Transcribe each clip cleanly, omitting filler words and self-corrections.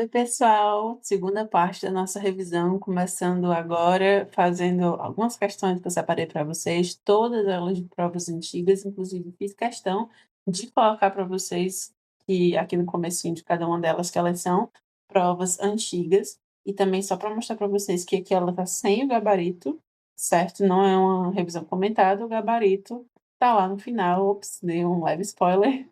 Oi, pessoal, segunda parte da nossa revisão, começando agora, fazendo algumas questões que eu separei para vocês, todas elas de provas antigas, inclusive fiz questão de colocar para vocês que aqui no comecinho de cada uma delas que elas são provas antigas, e também só para mostrar para vocês que aqui ela está sem o gabarito, certo? Não é uma revisão comentada, o gabarito tá lá no final, ops, dei um leve spoiler,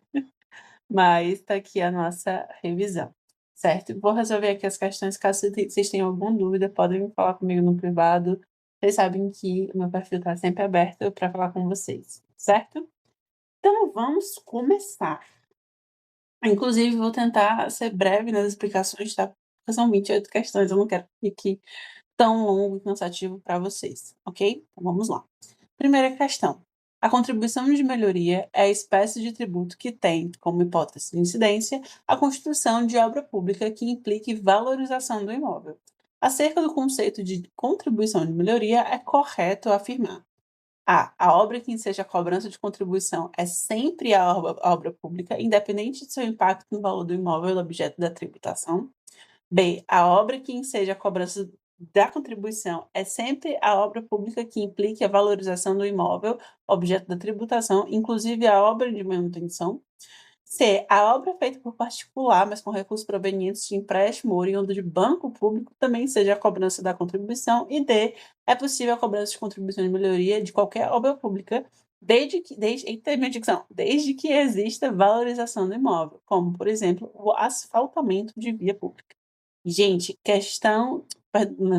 mas está aqui a nossa revisão, certo? Vou resolver aqui as questões, caso vocês tenham alguma dúvida, podem me falar comigo no privado. Vocês sabem que o meu perfil está sempre aberto para falar com vocês, certo? Então vamos começar. Inclusive, vou tentar ser breve nas explicações, tá? Porque são 28 questões, eu não quero que fique tão longo e cansativo para vocês, ok? Então vamos lá. Primeira questão. A contribuição de melhoria é a espécie de tributo que tem, como hipótese de incidência, a constituição de obra pública que implique valorização do imóvel. Acerca do conceito de contribuição de melhoria, é correto afirmar: a obra que enseja a cobrança de contribuição é sempre a obra pública, independente de seu impacto no valor do imóvel objeto da tributação. B, a obra que enseja a cobrança da contribuição é sempre a obra pública que implique a valorização do imóvel, objeto da tributação, inclusive a obra de manutenção. C, a obra feita por particular, mas com recursos provenientes de empréstimo oriundo de banco público, também seja a cobrança da contribuição. E D, é possível a cobrança de contribuição de melhoria de qualquer obra pública, desde que exista valorização do imóvel, como, por exemplo, o asfaltamento de via pública. Gente,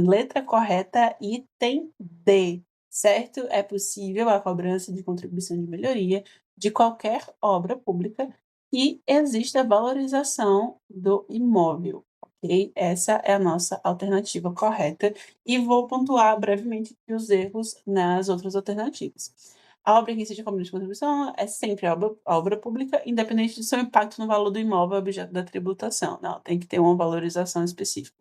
letra correta, item D, certo? É possível a cobrança de contribuição de melhoria de qualquer obra pública que exista valorização do imóvel, ok? Essa é a nossa alternativa correta e vou pontuar brevemente aqui os erros nas outras alternativas. A obra que existe como de contribuição é sempre a obra pública, independente do seu impacto no valor do imóvel objeto da tributação. Não, tem que ter uma valorização específica.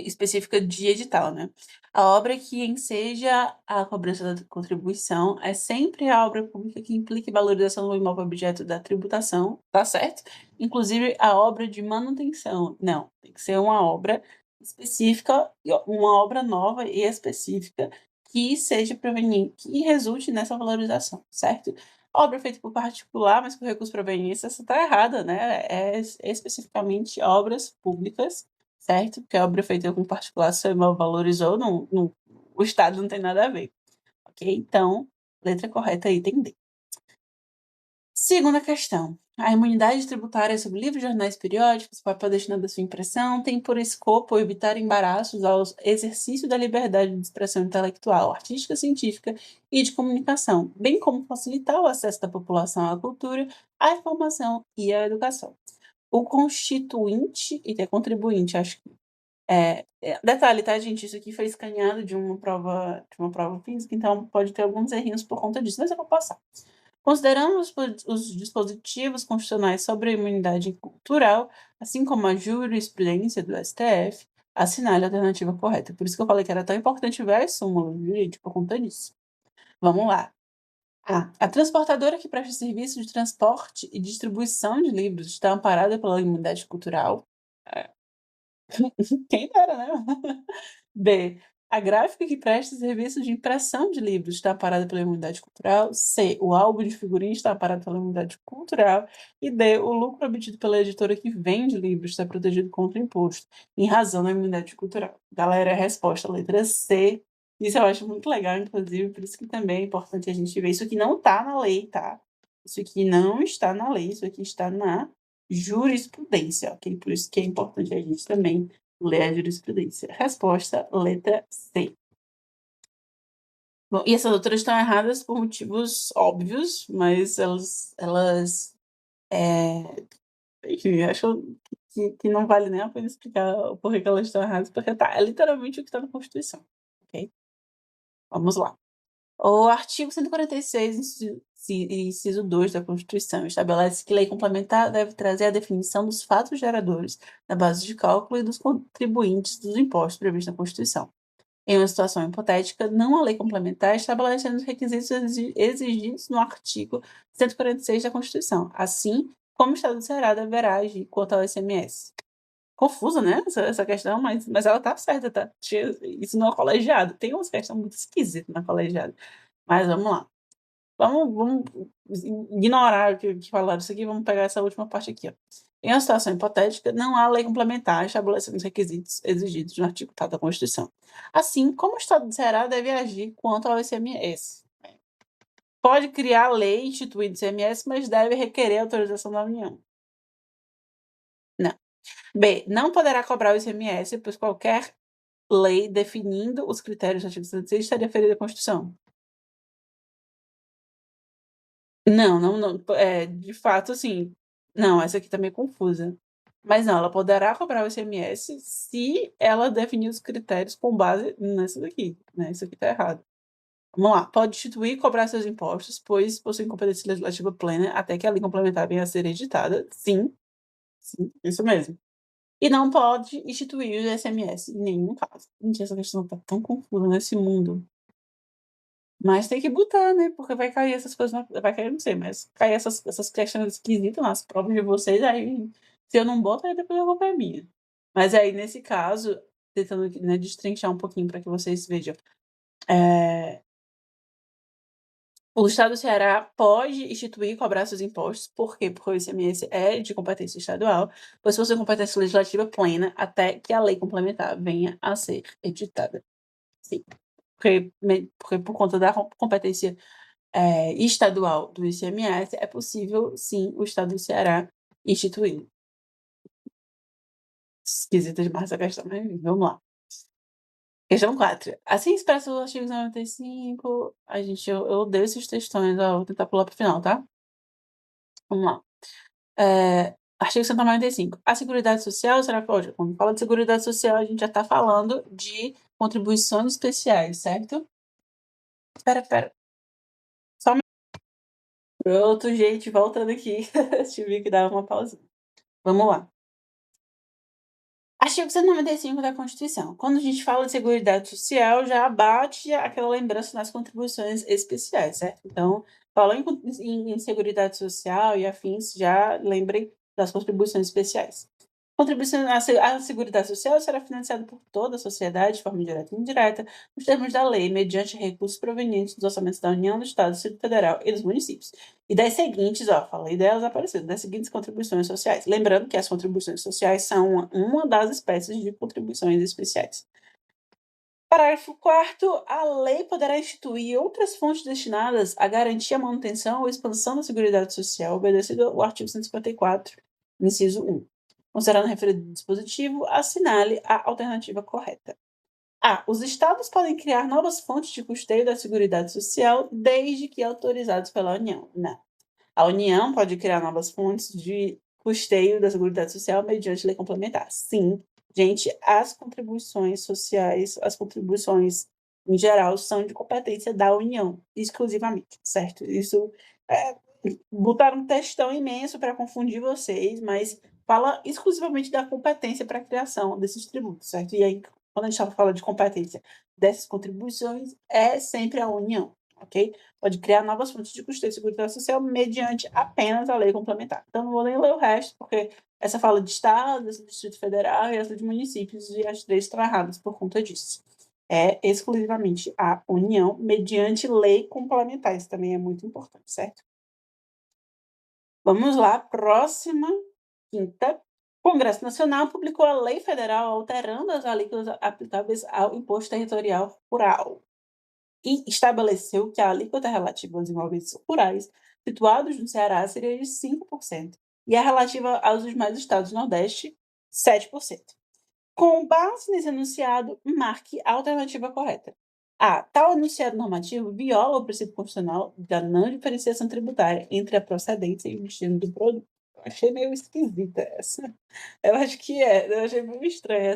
Específica de edital, né? A obra que enseja a cobrança da contribuição é sempre a obra pública que implique valorização do imóvel objeto da tributação, tá certo? Inclusive a obra de manutenção. Não, tem que ser uma obra específica, uma obra nova e específica que seja proveniente, que resulte nessa valorização, certo? Obra feita por particular, mas com recurso proveniente, essa está errada, né? É especificamente obras públicas, certo? Porque a obra feita com particular, se o imóvel valorizou, o Estado não tem nada a ver, ok? Então, letra correta, item D. Segunda questão. A imunidade tributária sobre livros, jornais periódicos, papel destinado à sua impressão, tem por escopo evitar embaraços ao exercício da liberdade de expressão intelectual, artística, científica e de comunicação, bem como facilitar o acesso da população à cultura, à informação e à educação. O constituinte e contribuinte, acho que detalhe, tá, gente? Isso aqui foi escaneado de uma prova física, então pode ter alguns errinhos por conta disso, mas eu vou passar. Considerando os dispositivos constitucionais sobre a imunidade cultural, assim como a jurisprudência do STF, assinale a alternativa correta. Por isso que eu falei que era tão importante ver as súmulas, viu, gente, por conta disso. Vamos lá. A transportadora que presta serviço de transporte e distribuição de livros está amparada pela imunidade cultural. Quem dera, né? B. A gráfica que presta serviço de impressão de livros está amparada pela imunidade cultural. C. O álbum de figurinhas está amparado pela imunidade cultural. E D. O lucro obtido pela editora que vende livros está protegido contra imposto, em razão da imunidade cultural. Galera, a resposta, letra C. Isso eu acho muito legal, inclusive, por isso que também é importante a gente ver. Isso aqui não está na lei, tá? Isso aqui não está na lei, isso aqui está na jurisprudência, ok? Por isso que é importante a gente também ler a jurisprudência. Resposta, letra C. Bom, e essas outras estão erradas por motivos óbvios, mas enfim, acho que não vale nem a pena explicar o porquê que elas estão erradas, porque é literalmente o que está na Constituição, ok? Vamos lá. O artigo 146, inciso 2 da Constituição, estabelece que lei complementar deve trazer a definição dos fatos geradores da base de cálculo e dos contribuintes dos impostos previstos na Constituição. Em uma situação hipotética, não a lei complementar estabelecendo os requisitos exigidos no artigo 146 da Constituição, assim como o Estado do Ceará deverá agir quanto ao ICMS. confusa, né, essa questão, mas ela tá certa, tá. Tinha isso no colegiado, tem umas questão muito esquisita na colegiado. Mas vamos lá, vamos ignorar o que falaram isso aqui, vamos pegar essa última parte aqui, ó. Em uma situação hipotética, não há lei complementar estabelecendo os requisitos exigidos no artigo tal da Constituição. Assim, como o Estado do Ceará deve agir quanto ao ICMS? Pode criar lei instituindo ICMS, mas deve requerer autorização da União. Não. B. Não poderá cobrar o ICMS, pois qualquer lei definindo os critérios do artigo 66 estaria ferida à Constituição. Não, não, não, de fato, assim, não, essa aqui tá meio confusa. Mas não, ela poderá cobrar o ICMS se ela definir os critérios com base nessa daqui, né, isso aqui tá errado. Vamos lá, pode instituir e cobrar seus impostos, pois possui competência legislativa plena até que a lei complementar venha a ser editada. Sim, sim, isso mesmo. E não pode instituir o ICMS em nenhum caso. Gente, essa questão tá tão confusa nesse mundo. Mas tem que botar, né, porque vai cair essas coisas vai cair, não sei, mas cair essas questões esquisitas nas provas de vocês, aí se eu não boto, aí depois a culpa é minha. Mas aí, nesse caso, tentando aqui, né, destrinchar um pouquinho para que vocês vejam, eh, o Estado do Ceará pode instituir e cobrar seus impostos, por quê? Porque o ICMS é de competência estadual, pois possui competência legislativa plena até que a lei complementar venha a ser editada. Sim, porque por conta da competência estadual do ICMS, é possível, sim, o Estado do Ceará instituí-lo. Esquisita demais essa questão, mas vamos lá. Questão 4. Assim expressa o artigo 95, eu odeio esses textões, ó, vou tentar pular para o final, tá? Vamos lá. Artigo 195. A Seguridade Social será quando fala de Seguridade Social, a gente já está falando de contribuições especiais, certo? Espera. Só um pronto, gente, voltando aqui. Tive que dar uma pausa. Vamos lá. Artigo 195 da Constituição. Quando a gente fala de Seguridade Social, já bate aquela lembrança das contribuições especiais, certo? Então, falando em Seguridade Social e afins, já lembrem das contribuições especiais. Contribuição à Seguridade Social será financiada por toda a sociedade, de forma direta e indireta, nos termos da lei, mediante recursos provenientes dos orçamentos da União, do Estado, do Distrito Federal e dos municípios. E das seguintes, ó, falei delas aparecendo, das seguintes contribuições sociais. Lembrando que as contribuições sociais são uma das espécies de contribuições especiais. Parágrafo 4º. A lei poderá instituir outras fontes destinadas a garantir a manutenção ou expansão da Seguridade Social, obedecido ao artigo 154, inciso 1. Considerando o referido dispositivo, assinale a alternativa correta. A. Os estados podem criar novas fontes de custeio da Seguridade Social desde que autorizados pela União. Não. A União pode criar novas fontes de custeio da Seguridade Social mediante lei complementar. Sim, gente, as contribuições sociais, as contribuições em geral, são de competência da União, exclusivamente, certo? Isso botaram um textão imenso para confundir vocês, mas fala exclusivamente da competência para a criação desses tributos, certo? E aí, quando a gente fala de competência dessas contribuições, é sempre a União, ok? Pode criar novas fontes de custeio de seguridade social mediante apenas a lei complementar. Então, não vou nem ler o resto, porque essa fala de Estado, essa do Distrito Federal e essa de municípios, e as três estão erradas por conta disso. É exclusivamente a União mediante lei complementar. Isso também é muito importante, certo? Vamos lá, próxima, quinta. O Congresso Nacional publicou a Lei Federal alterando as alíquotas aplicáveis ao Imposto Territorial Rural e estabeleceu que a alíquota relativa aos imóveis rurais situados no Ceará seria de 5% e a relativa aos demais estados do Nordeste, 7%. Com base nesse enunciado, marque a alternativa correta. A. Tal enunciado normativo viola o princípio constitucional da não diferenciação tributária entre a procedência e o destino do produto. Eu achei meio esquisita essa. Eu acho que é. Eu achei meio estranha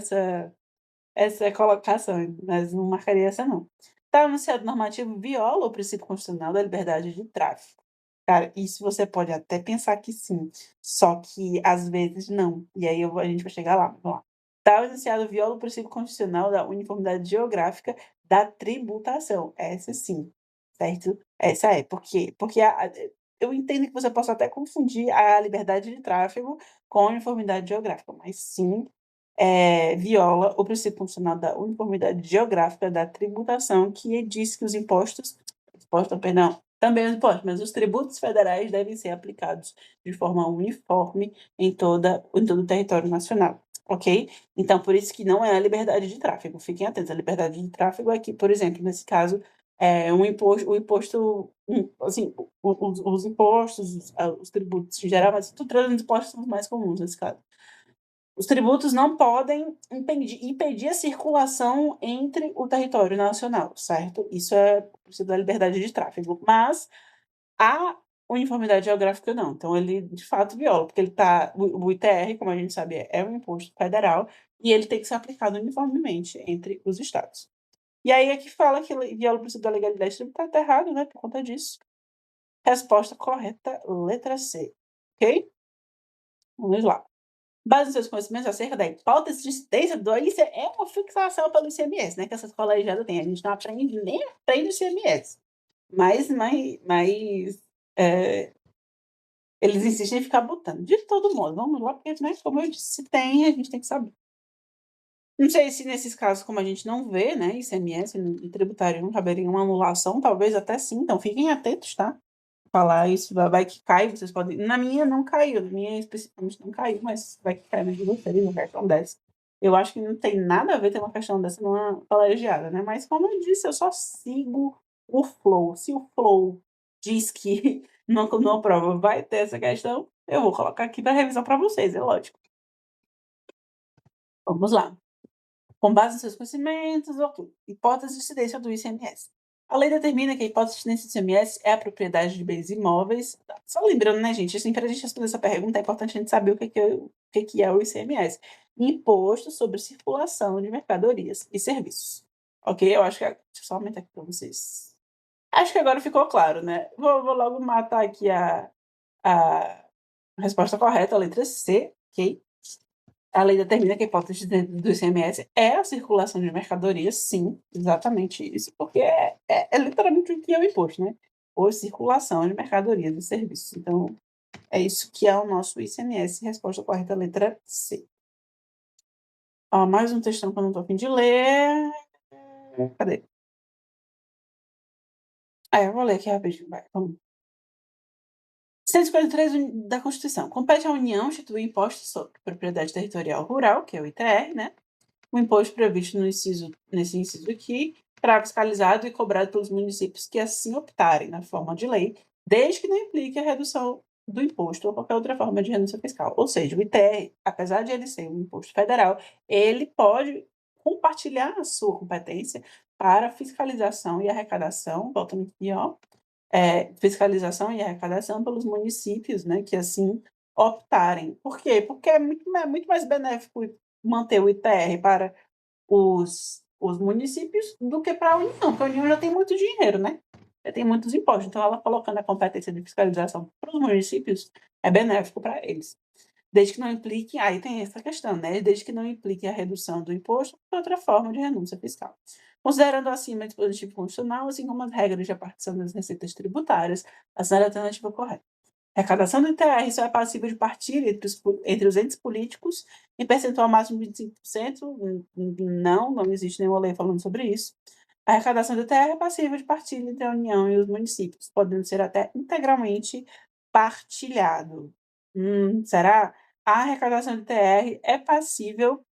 essa colocação, mas não marcaria essa não. Tal enunciado normativo viola o princípio constitucional da liberdade de tráfico. Cara, isso você pode até pensar que sim, só que às vezes não. E aí a gente vai chegar lá. Vamos lá. Tal enunciado viola o princípio constitucional da uniformidade geográfica da tributação. Essa sim, certo? Essa é. Por quê? Porque eu entendo que você possa até confundir a liberdade de tráfego com a uniformidade geográfica, mas sim, viola o princípio funcional da uniformidade geográfica da tributação, que diz que os impostos, perdão, também os impostos, mas os tributos federais devem ser aplicados de forma uniforme em todo o território nacional, ok? Então, por isso que não é a liberdade de tráfego. Fiquem atentos, a liberdade de tráfego é que, por exemplo, nesse caso, assim, os impostos, os tributos em geral, mas estou trazendo os impostos são os mais comuns nesse caso. Os tributos não podem impedir a circulação entre o território nacional, certo? Isso é o princípio da liberdade de tráfego, mas a uniformidade geográfica não. Então ele, de fato, viola, porque o ITR, como a gente sabe, é um imposto federal e ele tem que ser aplicado uniformemente entre os estados. E aí aqui fala que viola o princípio da legalidade tributária, tá errado, né, por conta disso. Resposta correta, letra C, ok? Vamos lá. Base nos seus conhecimentos acerca da hipótese de incidência do ICMS é uma fixação pelo ICMS, né, que essas colegiadas têm. A gente não aprende nem aprende o ICMS. Mas eles insistem em ficar botando. De todo modo, vamos lá, porque, né, como eu disse, se tem, a gente tem que saber. Não sei se nesses casos, como a gente não vê, né, ICMS e tributário não caberia uma anulação, talvez até sim, então fiquem atentos, tá? Falar isso, vai que cai, vocês podem. Na minha não caiu, na minha especificamente não caiu, mas vai que cai na de vocês, uma questão dessa. Eu acho que não tem nada a ver ter uma questão dessa numa colegiada, né? Mas como eu disse, eu só sigo o flow. Se o flow diz que numa prova vai ter essa questão, eu vou colocar aqui para revisão para vocês, é lógico. Vamos lá. Com base nos seus conhecimentos, ok. Hipótese de incidência do ICMS. A lei determina que a hipótese de incidência do ICMS é a propriedade de bens imóveis. Só lembrando, né, gente, assim, para a gente responder essa pergunta, é importante a gente saber o que é o ICMS. Imposto sobre circulação de mercadorias e serviços. Ok? Eu acho que... Deixa eu só aumentar aqui para vocês. Acho que agora ficou claro, né? Vou logo matar aqui a resposta correta, a letra C, ok? A lei determina que a hipótese do ICMS é a circulação de mercadorias, sim, exatamente isso, porque é literalmente o que é o imposto, né? Ou circulação de mercadorias e serviços. Então, é isso que é o nosso ICMS. Resposta correta, letra C. Ó, mais um textão que eu não tô a fim de ler. Cadê? Eu vou ler aqui rapidinho. Vai, vamos. 153 da Constituição. Compete à União instituir imposto sobre propriedade territorial rural, que é o ITR, né? O imposto previsto nesse inciso aqui será fiscalizado e cobrado pelos municípios que assim optarem, na forma de lei, desde que não implique a redução do imposto ou qualquer outra forma de renúncia fiscal. Ou seja, o ITR, apesar de ele ser um imposto federal, ele pode compartilhar a sua competência para fiscalização e arrecadação, voltando aqui, ó, fiscalização e arrecadação pelos municípios, né, que assim optarem. Por quê? Porque é muito mais benéfico manter o ITR para os municípios do que para a União, porque a União já tem muito dinheiro, né? Já tem muitos impostos. Então, ela colocando a competência de fiscalização para os municípios é benéfico para eles. Desde que não implique, aí tem essa questão, né? Desde que não implique a redução do imposto ou outra forma de renúncia fiscal. Considerando acima o dispositivo constitucional, assim como as regras de repartição das receitas tributárias, a alternativa correta. A arrecadação do ITR só é passível de partilha entre os entes políticos em percentual máximo de 25%. Não existe nenhuma lei falando sobre isso. A arrecadação do ITR é passível de partilha entre a União e os municípios, podendo ser até integralmente partilhado. Será? A arrecadação do ITR é passível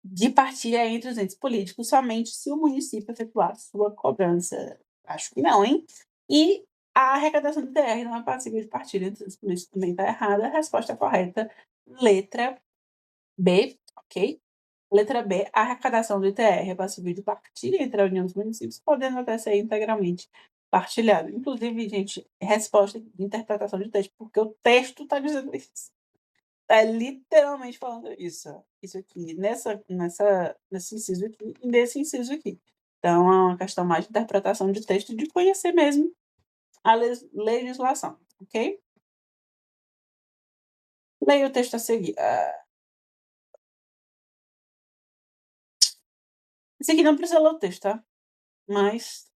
de partilha entre os entes políticos somente se o município efetuar sua cobrança. Acho que não, hein? E a arrecadação do ITR não é passível de partilha entre os entes políticos, também está errada. A resposta correta, letra B, ok? Letra B, a arrecadação do ITR é passível de partilha entre a União dos municípios, podendo até ser integralmente partilhado. Inclusive, gente, resposta de interpretação de texto, porque o texto está dizendo isso. Tá literalmente falando isso, isso aqui, nesse inciso aqui e nesse inciso aqui. Então, é uma questão mais de interpretação de texto e de conhecer mesmo a legislação, ok? Leia o texto a seguir. Esse aqui não precisa ler o texto, tá? Mas,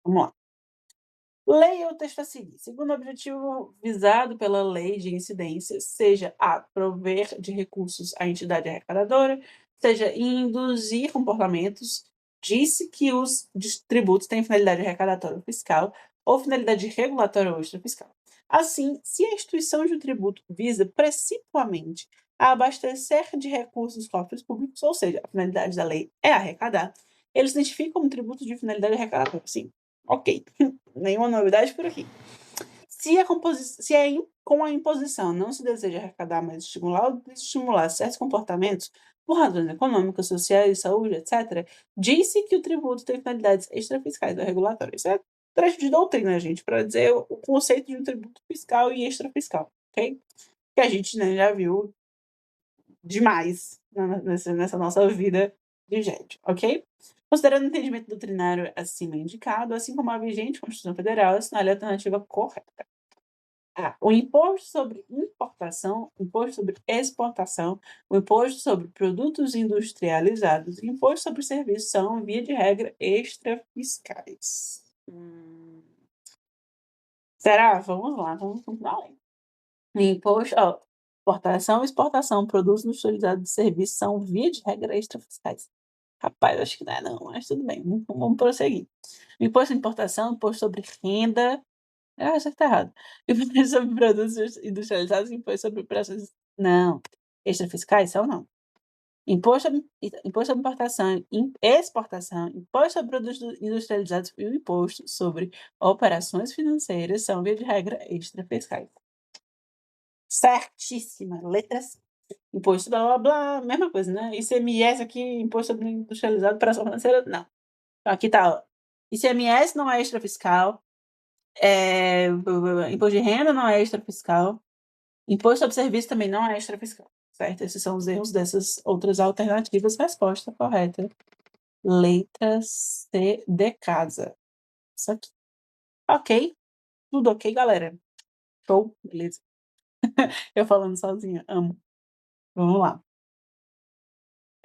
vamos lá. Lei ou texto a seguir. Segundo objetivo visado pela lei de incidência, seja a prover de recursos à entidade arrecadadora, seja induzir comportamentos, disse que os tributos têm finalidade arrecadatória ou fiscal ou finalidade regulatória ou extrafiscal. Assim, se a instituição de um tributo visa principalmente a abastecer de recursos os cofres públicos, ou seja, a finalidade da lei é arrecadar, eles identificam como tributo de finalidade arrecadatória. Sim, ok. Nenhuma novidade por aqui. Com a imposição não se deseja arrecadar, mas estimular ou desestimular certos comportamentos por razões econômicas, sociais, saúde, etc., disse que o tributo tem finalidades extrafiscais ou regulatórias. Isso é trecho de doutrina, gente, para dizer o conceito de um tributo fiscal e extrafiscal, ok? Que a gente, né, já viu demais nessa nossa vida de gente, ok? Considerando o entendimento doutrinário acima indicado, assim como a vigente Constituição Federal, assinale a alternativa correta. O imposto sobre importação, o imposto sobre exportação, o imposto sobre produtos industrializados e o imposto sobre serviços são, via de regra, extrafiscais. Será? Vamos lá, vamos além. Imposto, importação e exportação, produtos industrializados e serviços são, via de regra, extrafiscais. Rapaz, acho que não é não, mas tudo bem, vamos prosseguir. O imposto de importação, imposto sobre renda. Acho que tá errado. Imposto sobre produtos industrializados e imposto sobre operações. Não. Extrafiscais são não. Imposto sobre importação e exportação, imposto sobre produtos industrializados e o imposto sobre operações financeiras são, via de regra, extrafiscais. Certíssima. Letra C. Imposto blá blá blá, mesma coisa, né? ICMS aqui, imposto sobre industrializado, operação financeira, não. Então aqui tá, ó. ICMS não é extrafiscal. Imposto de renda não é extrafiscal. Imposto sobre serviço também não é extrafiscal, certo? Esses são os erros dessas outras alternativas. Resposta correta. Letra C de casa. Isso aqui. Ok. Tudo ok, galera? Show? Beleza. Eu falando sozinha. Amo. Vamos lá.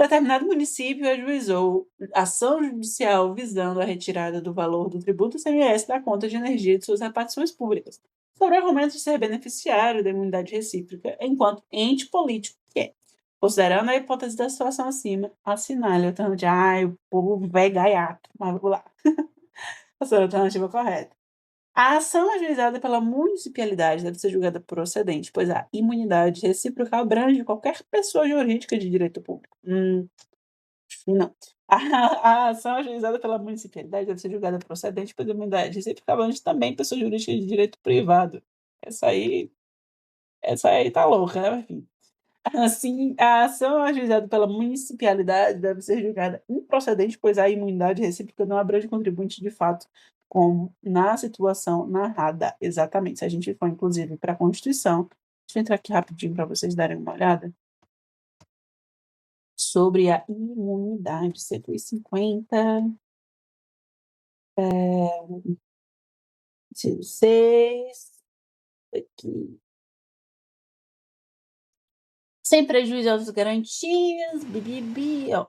Determinado município ajuizou ação judicial visando a retirada do valor do tributo ICMS da conta de energia de suas repartições públicas, sobre o argumento de ser beneficiário da imunidade recíproca enquanto ente político que é. Considerando a hipótese da situação acima, assinale a alternativa. O povo velho gaiato. Mas vamos lá. Essa é a alternativa correta. A ação ajuizada pela municipalidade deve ser julgada procedente, pois a imunidade recíproca abrange qualquer pessoa jurídica de direito público. Não. A ação ajuizada pela municipalidade deve ser julgada procedente, pois a imunidade recíproca abrange também pessoa jurídica de direito privado. Essa aí tá louca, né? Enfim. Assim, a ação ajuizada pela municipalidade deve ser julgada improcedente, pois a imunidade recíproca não abrange contribuinte de fato, como na situação narrada. Exatamente. Se a gente for, inclusive, para a Constituição, deixa eu entrar aqui rapidinho para vocês darem uma olhada sobre a imunidade. 150, inciso 6, aqui. Sem prejuízo às garantias,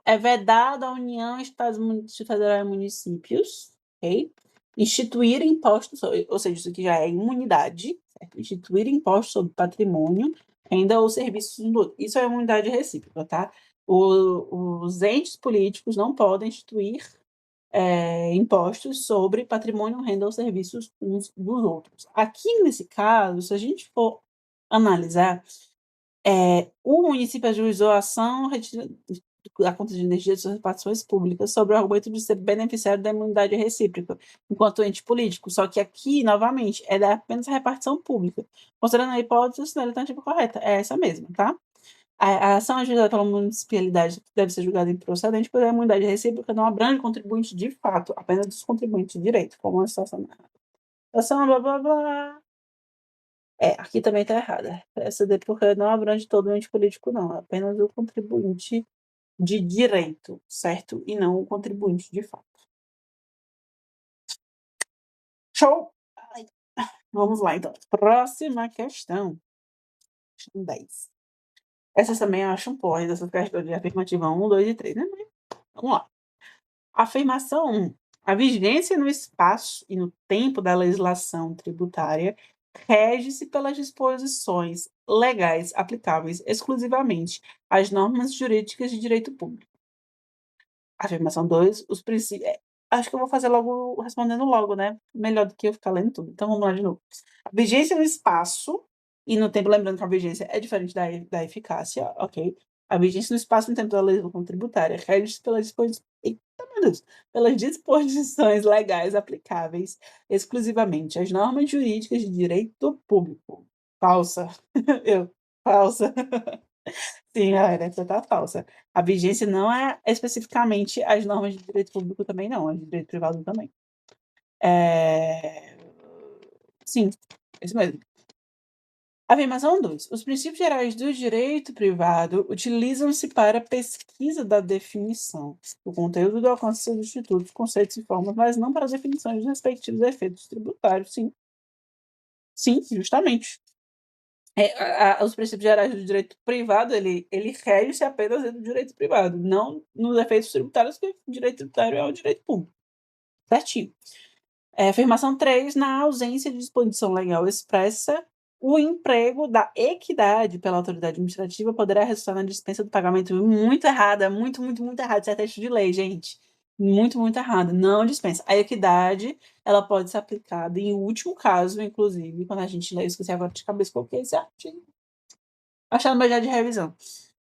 é vedado à União, Estados Federais e municípios, ok? Instituir impostos, ou seja, isso aqui já é imunidade, certo? Instituir impostos sobre patrimônio, renda ou serviços. Isso é imunidade recíproca, tá? Os entes políticos não podem instituir impostos sobre patrimônio, renda ou serviços uns dos outros. Aqui, nesse caso, se a gente for analisar, o município ajuizou a ação da conta de energia de suas repartições públicas sobre o argumento de ser beneficiário da imunidade recíproca, enquanto ente político. Só que aqui, novamente, é apenas a repartição pública. Considerando a hipótese, a alternativa correta é essa mesma, tá? A ação ajuizada pela municipalidade deve ser julgada improcedente, pois a imunidade recíproca não abrange contribuintes de fato, apenas dos contribuintes de direito, como a situação blá blá blá. Aqui também está errada. Essa daí porque não abrange todo o ente político, não. Apenas o contribuinte de direito, certo? E não o contribuinte de fato. Show! Vamos lá, então. Próxima questão. Questão 10. Essas também eu acho um porra, dessas questões de afirmativa 1, 2 e 3, né? Vamos lá. Afirmação 1. A vigência no espaço e no tempo da legislação tributária rege-se pelas disposições legais aplicáveis exclusivamente às normas jurídicas de direito público. Afirmação 2, os princípios. Acho que eu vou fazer logo, respondendo logo, né? Melhor do que eu ficar lendo tudo. Então vamos lá de novo. A vigência no espaço e no tempo, lembrando que a vigência é diferente da eficácia, ok? A vigência no espaço e no tempo da legislação tributária rege-se pelas disposições. Eita, meu Deus! Pelas disposições legais aplicáveis exclusivamente às normas jurídicas de direito público. Falsa. Eu. Falsa. Sim, galera, essa tá falsa. A vigência não é especificamente as normas de direito público também não, as de direito privado também. Sim, isso mesmo. Afirmação 2. Os princípios gerais do direito privado utilizam-se para a pesquisa da definição. O conteúdo do alcance dos institutos, conceitos e formas, mas não para a definição dos respectivos efeitos tributários. Sim, sim, justamente. Os princípios gerais do direito privado, ele rege-se apenas do direito privado, não nos efeitos tributários, porque o direito tributário é o direito público. Certinho. Afirmação 3, na ausência de disposição legal expressa, o emprego da equidade pela autoridade administrativa poderá resultar na dispensa do pagamento. Muito errada, muito, muito, muito errado. Isso é texto de lei, gente. Muito, muito errado. Não dispensa. A equidade, ela pode ser aplicada em último caso, inclusive, quando a gente lê, eu esqueci agora de cabeça qual que é esse artigo. Achando melhor de revisão.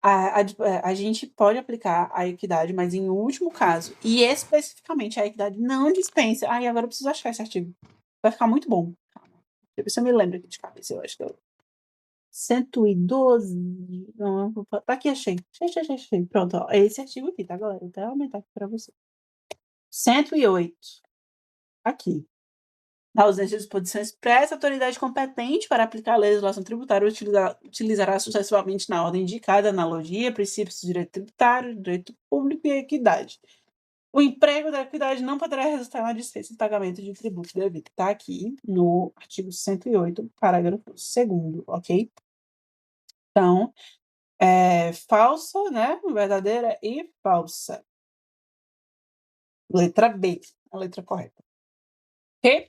A gente pode aplicar a equidade, mas em último caso, e especificamente a equidade não dispensa. Ai, agora eu preciso achar esse artigo. Vai ficar muito bom. Depois você me lembra aqui de cabeça, eu acho que eu. 112. Não, tá aqui, achei. Achei. Pronto, ó. É esse artigo aqui, tá, galera? Vou até aumentar aqui pra você. 108. Aqui. Na ausência de disposição expressa, a autoridade competente para aplicar a legislação tributária utilizará sucessivamente na ordem indicada analogia, princípios do direito tributário, direito público e equidade. O emprego da equidade não poderá resultar na dispensa de pagamento de tributo devido. Está aqui no artigo 108, parágrafo 2º, ok? Então, falsa, né? Verdadeira e falsa. Letra B, a letra correta. Ok?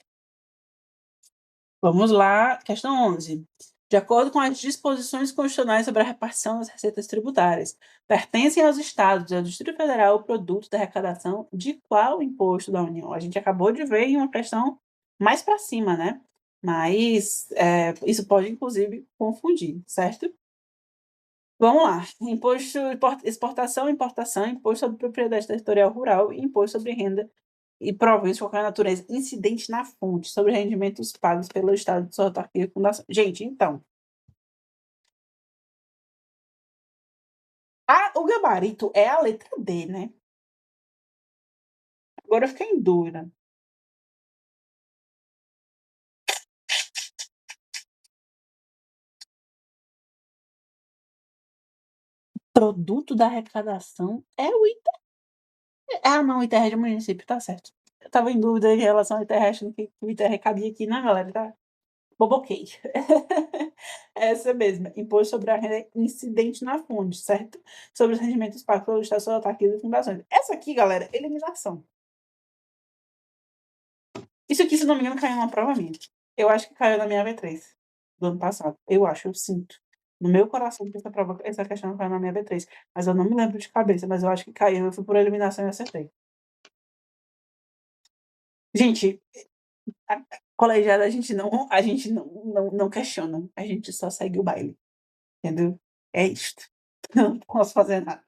Vamos lá, questão 11. De acordo com as disposições constitucionais sobre a repartição das receitas tributárias, pertencem aos estados e ao Distrito Federal o produto da arrecadação de qual imposto da União? A gente acabou de ver em uma questão mais para cima, né? Mas isso pode, inclusive, confundir, certo? Vamos lá. Imposto exportação, importação, imposto sobre propriedade territorial rural e imposto sobre renda e proventos de qualquer natureza incidente na fonte sobre rendimentos pagos pelo Estado de sua autarquia e fundação. Gente, então, o gabarito é a letra D, né? Agora eu fiquei em dúvida. Produto da arrecadação é o ITR. Não, o ITR é de município, tá certo. Eu tava em dúvida em relação ao ITR, achando que o ITR cabia aqui, não, galera, tá? Boboquei. Essa mesma. Imposto sobre a renda incidente na fonte, certo? Sobre os rendimentos pagos pelo Estado, suas autarquias e fundações. Essa aqui, galera, eliminação. Isso aqui, se não me engano, caiu numa prova minha. Eu acho que caiu na minha V3 do ano passado. Eu acho, eu sinto. No meu coração que essa questão caiu na minha V3. Mas eu não me lembro de cabeça, mas eu acho que caiu. Eu fui por eliminação e acertei. Gente, a colegiada a gente não questiona. A gente só segue o baile. Entendeu? É isto. Não posso fazer nada.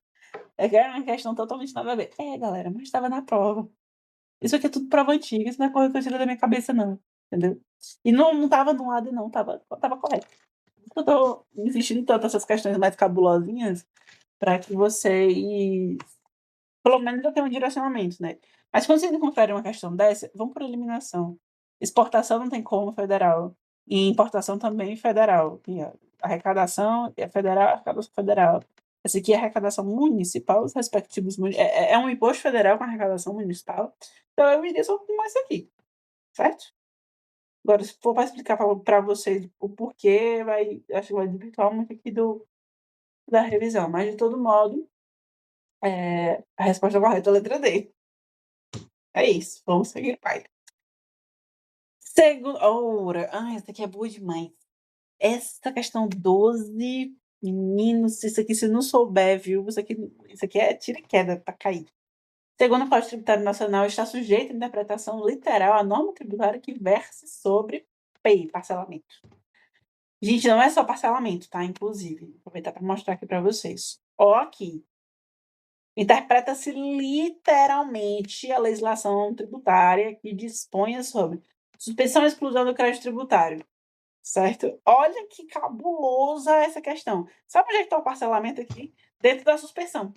É que é uma questão totalmente nada a ver. Galera, mas estava na prova. Isso aqui é tudo prova antiga, isso não é coisa que eu tirei da minha cabeça, não. Entendeu? E não tava no lado, não, tava correto. Eu tô insistindo tanto nessas questões mais cabulosinhas para que vocês, pelo menos, eu tenham um direcionamento, né? Mas quando vocês encontrarem uma questão dessa, vão por eliminação. Exportação não tem como federal. E importação também federal. E a arrecadação é federal, arrecadação federal. Essa aqui é arrecadação municipal, os respectivos. É um imposto federal com arrecadação municipal. Então eu iria só com essa aqui, certo? Agora, se for para explicar para vocês o porquê, acho que vai dificultar muito aqui da revisão. Mas, de todo modo, a resposta correta é a letra D. É isso, vamos seguir o baile. Ora, essa aqui é boa demais. Essa questão 12, meninos, isso aqui se não souber, viu, isso aqui é tiro e queda pra cair. Segundo o Código Tributário Nacional, está sujeito à interpretação literal à norma tributária que verse sobre PI, parcelamento. Gente, não é só parcelamento, tá, inclusive, vou aproveitar para mostrar aqui para vocês. Ó aqui, interpreta-se literalmente a legislação tributária que disponha sobre suspensão e exclusão do crédito tributário, certo? Olha que cabulosa essa questão. Sabe onde é que está o parcelamento aqui? Dentro da suspensão.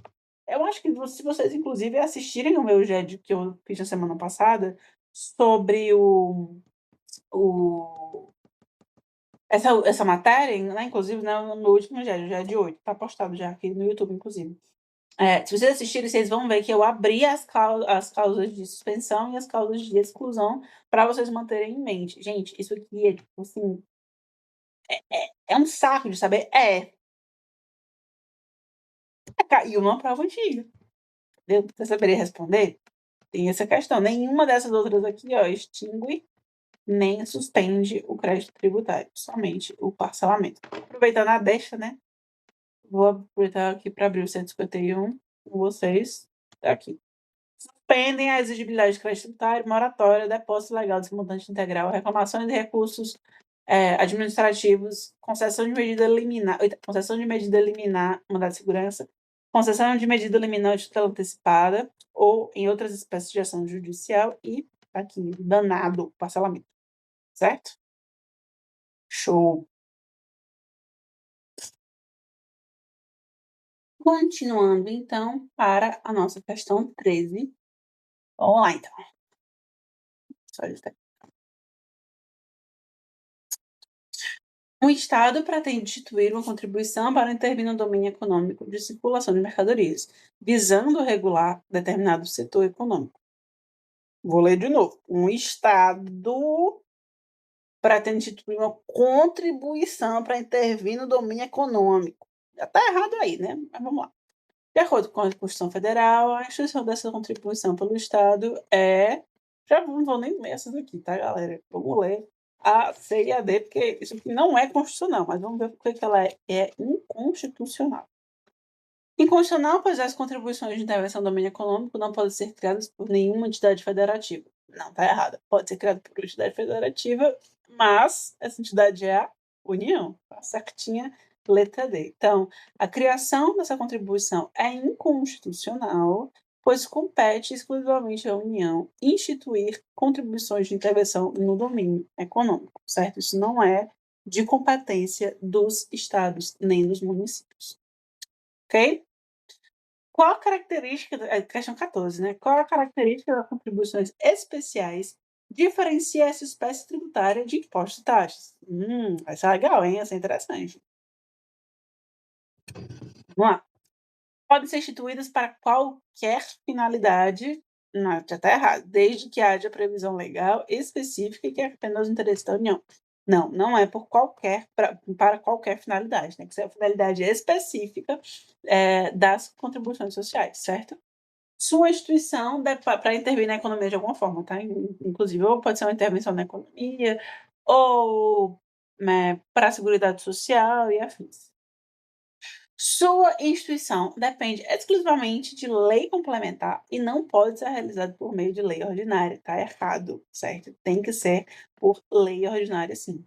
Eu acho que se vocês, inclusive, assistirem o meu GED que eu fiz na semana passada sobre o essa matéria, né, inclusive, né, no meu último GED, o GED 8, tá postado já aqui no YouTube, inclusive. Se vocês assistirem, vocês vão ver que eu abri as causas de suspensão e as causas de exclusão para vocês manterem em mente. Gente, isso aqui é, tipo assim, é um saco de saber. Caiu numa prova antiga. Entendeu? Você saberia responder? Tem essa questão. Nenhuma dessas outras aqui, ó, extingue nem suspende o crédito tributário, somente o parcelamento. Aproveitando a deixa, né? Vou aproveitar aqui para abrir o 151 com vocês. Tá aqui. Suspendem a exigibilidade de crédito tributário, moratória, depósito legal desse montante integral, reclamações de recursos administrativos, concessão de medida liminar, mandado de segurança, concessão de medida liminar de tutela antecipada ou em outras espécies de ação judicial e aqui, danado, parcelamento. Certo? Show. Continuando, então, para a nossa questão 13. Vamos lá, então. Só isso. Um Estado pretende instituir uma contribuição para intervir no domínio econômico de circulação de mercadorias, visando regular determinado setor econômico. Vou ler de novo. Um Estado pretende instituir uma contribuição para intervir no domínio econômico. Já está errado aí, né? Mas vamos lá. De acordo com a Constituição Federal, a instituição dessa contribuição pelo Estado é. Já não vou nem ler essas aqui, tá, galera? Vamos ler a C e a D, porque isso aqui não é constitucional, mas vamos ver por que ela é inconstitucional. Inconstitucional, pois as contribuições de intervenção no domínio econômico não podem ser criadas por nenhuma entidade federativa. Não, tá errada. Pode ser criada por uma entidade federativa, mas essa entidade é a União. Tá certinha, letra D. Então, a criação dessa contribuição é inconstitucional, pois compete exclusivamente à União instituir contribuições de intervenção no domínio econômico, certo? Isso não é de competência dos estados nem dos municípios. Ok? Qual a característica, questão 14, né? Qual a característica das contribuições especiais diferencia essa espécie tributária de impostos e taxas? Essa é legal, hein? Essa é interessante. Vamos lá. Podem ser instituídas para qualquer finalidade, não, já está errado, desde que haja previsão legal específica e que apenas o interesse da União. Não, não é para qualquer finalidade, né? Que isso é a finalidade específica das contribuições sociais, certo? Sua instituição para intervir na economia de alguma forma, tá? Inclusive, ou pode ser uma intervenção na economia, ou para a Seguridade Social e afins. Sua instituição depende exclusivamente de lei complementar e não pode ser realizada por meio de lei ordinária. Tá errado, certo? Tem que ser por lei ordinária, sim.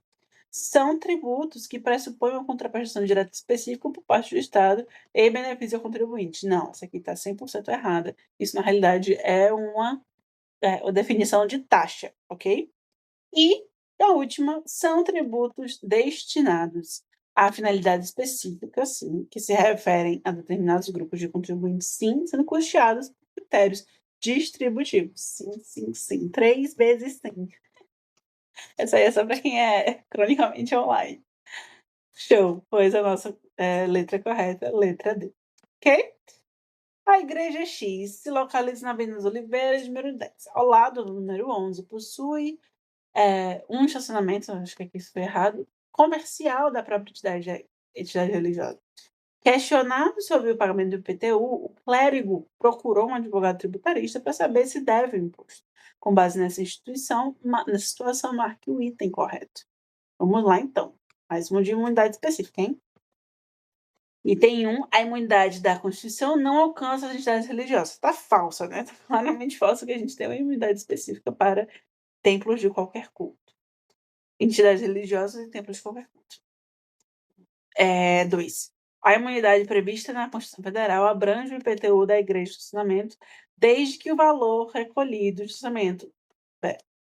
São tributos que pressupõem uma contraprestação direta específica por parte do Estado em benefício ao contribuinte. Não, essa aqui está 100% errada. Isso, na realidade, é uma definição de taxa, ok? E a última são tributos destinados a finalidades específicas, sim, que se referem a determinados grupos de contribuintes, sim, sendo custeados por critérios distributivos. Sim, sim, sim. 3 vezes sim. Essa aí é só para quem é cronicamente online. Show, pois a nossa letra correta, letra D. Ok? A Igreja X se localiza na Avenida das Oliveiras, número 10. Ao lado do número 11, possui um estacionamento, acho que aqui isso foi errado, comercial da própria entidade religiosa. Questionado sobre o pagamento do IPTU, o clérigo procurou um advogado tributarista para saber se deve o imposto. Com base nessa situação, marque o item correto. Vamos lá, então. Mais uma de imunidade específica, hein? Item 1, a imunidade da Constituição não alcança as entidades religiosas. Está falsa, né? Está claramente falsa que a gente tem uma imunidade específica para templos de qualquer culto. Entidades religiosas e templos de qualquer culto. 2. A imunidade prevista na Constituição Federal abrange o IPTU da Igreja de Estacionamento, desde que o valor recolhido do estacionamento.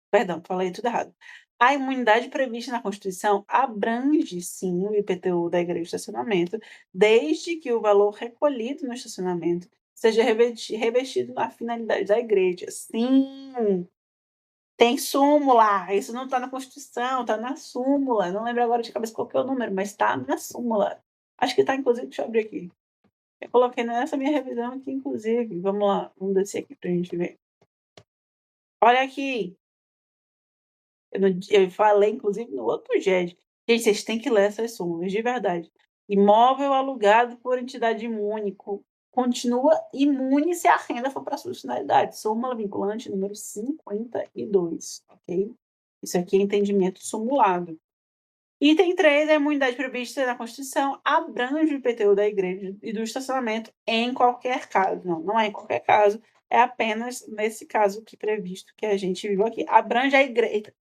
Perdão, falei tudo errado. A imunidade prevista na Constituição abrange, sim, o IPTU da Igreja de Estacionamento, desde que o valor recolhido no estacionamento seja revestido na finalidade da igreja. Sim! Tem súmula, isso não está na Constituição, está na súmula. Não lembro agora de cabeça qual que é o número, mas está na súmula. Acho que está, inclusive, deixa eu abrir aqui. Eu coloquei nessa minha revisão aqui, inclusive. Vamos lá, vamos descer aqui para a gente ver. Olha aqui. Eu falei, inclusive, no outro GED. Gente, vocês têm que ler essas súmulas, de verdade. Imóvel alugado por entidade imune continua imune se a renda for para sua finalidade. Súmula vinculante número 52, ok? Isso aqui é entendimento sumulado. Item 3, a imunidade prevista na Constituição abrange o IPTU da igreja e do estacionamento em qualquer caso. Não, não é em qualquer caso, é apenas nesse caso aqui previsto que a gente viu aqui. Abrange a igreja,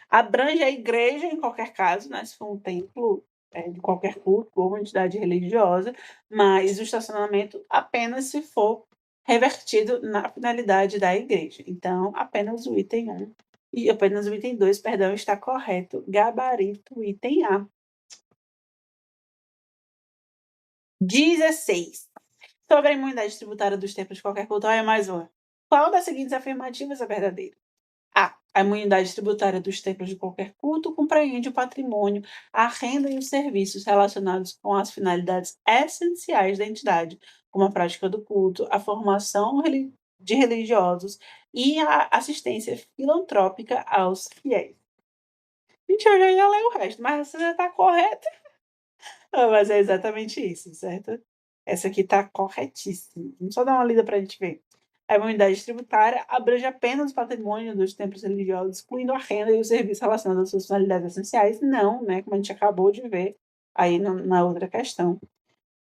abrange a igreja em qualquer caso, né? Se for um templo de qualquer culto ou uma entidade religiosa, mas o estacionamento apenas se for revertido na finalidade da igreja. Então, apenas o item 1 e apenas o item 2, perdão, está correto. Gabarito, item A. 16. Sobre a imunidade tributária dos templos de qualquer culto, é mais uma. Qual das seguintes afirmativas é verdadeira? A. A imunidade tributária dos templos de qualquer culto compreende o patrimônio, a renda e os serviços relacionados com as finalidades essenciais da entidade, como a prática do culto, a formação de religiosos e a assistência filantrópica aos fiéis. Gente, eu já ia ler o resto, mas você já está correta. Mas é exatamente isso, certo? Essa aqui está corretíssima. Vamos só dar uma lida para a gente ver. A imunidade tributária abrange apenas o patrimônio dos templos religiosos, excluindo a renda e os serviços relacionados às suas finalidades essenciais? Não, né? Como a gente acabou de ver aí na outra questão.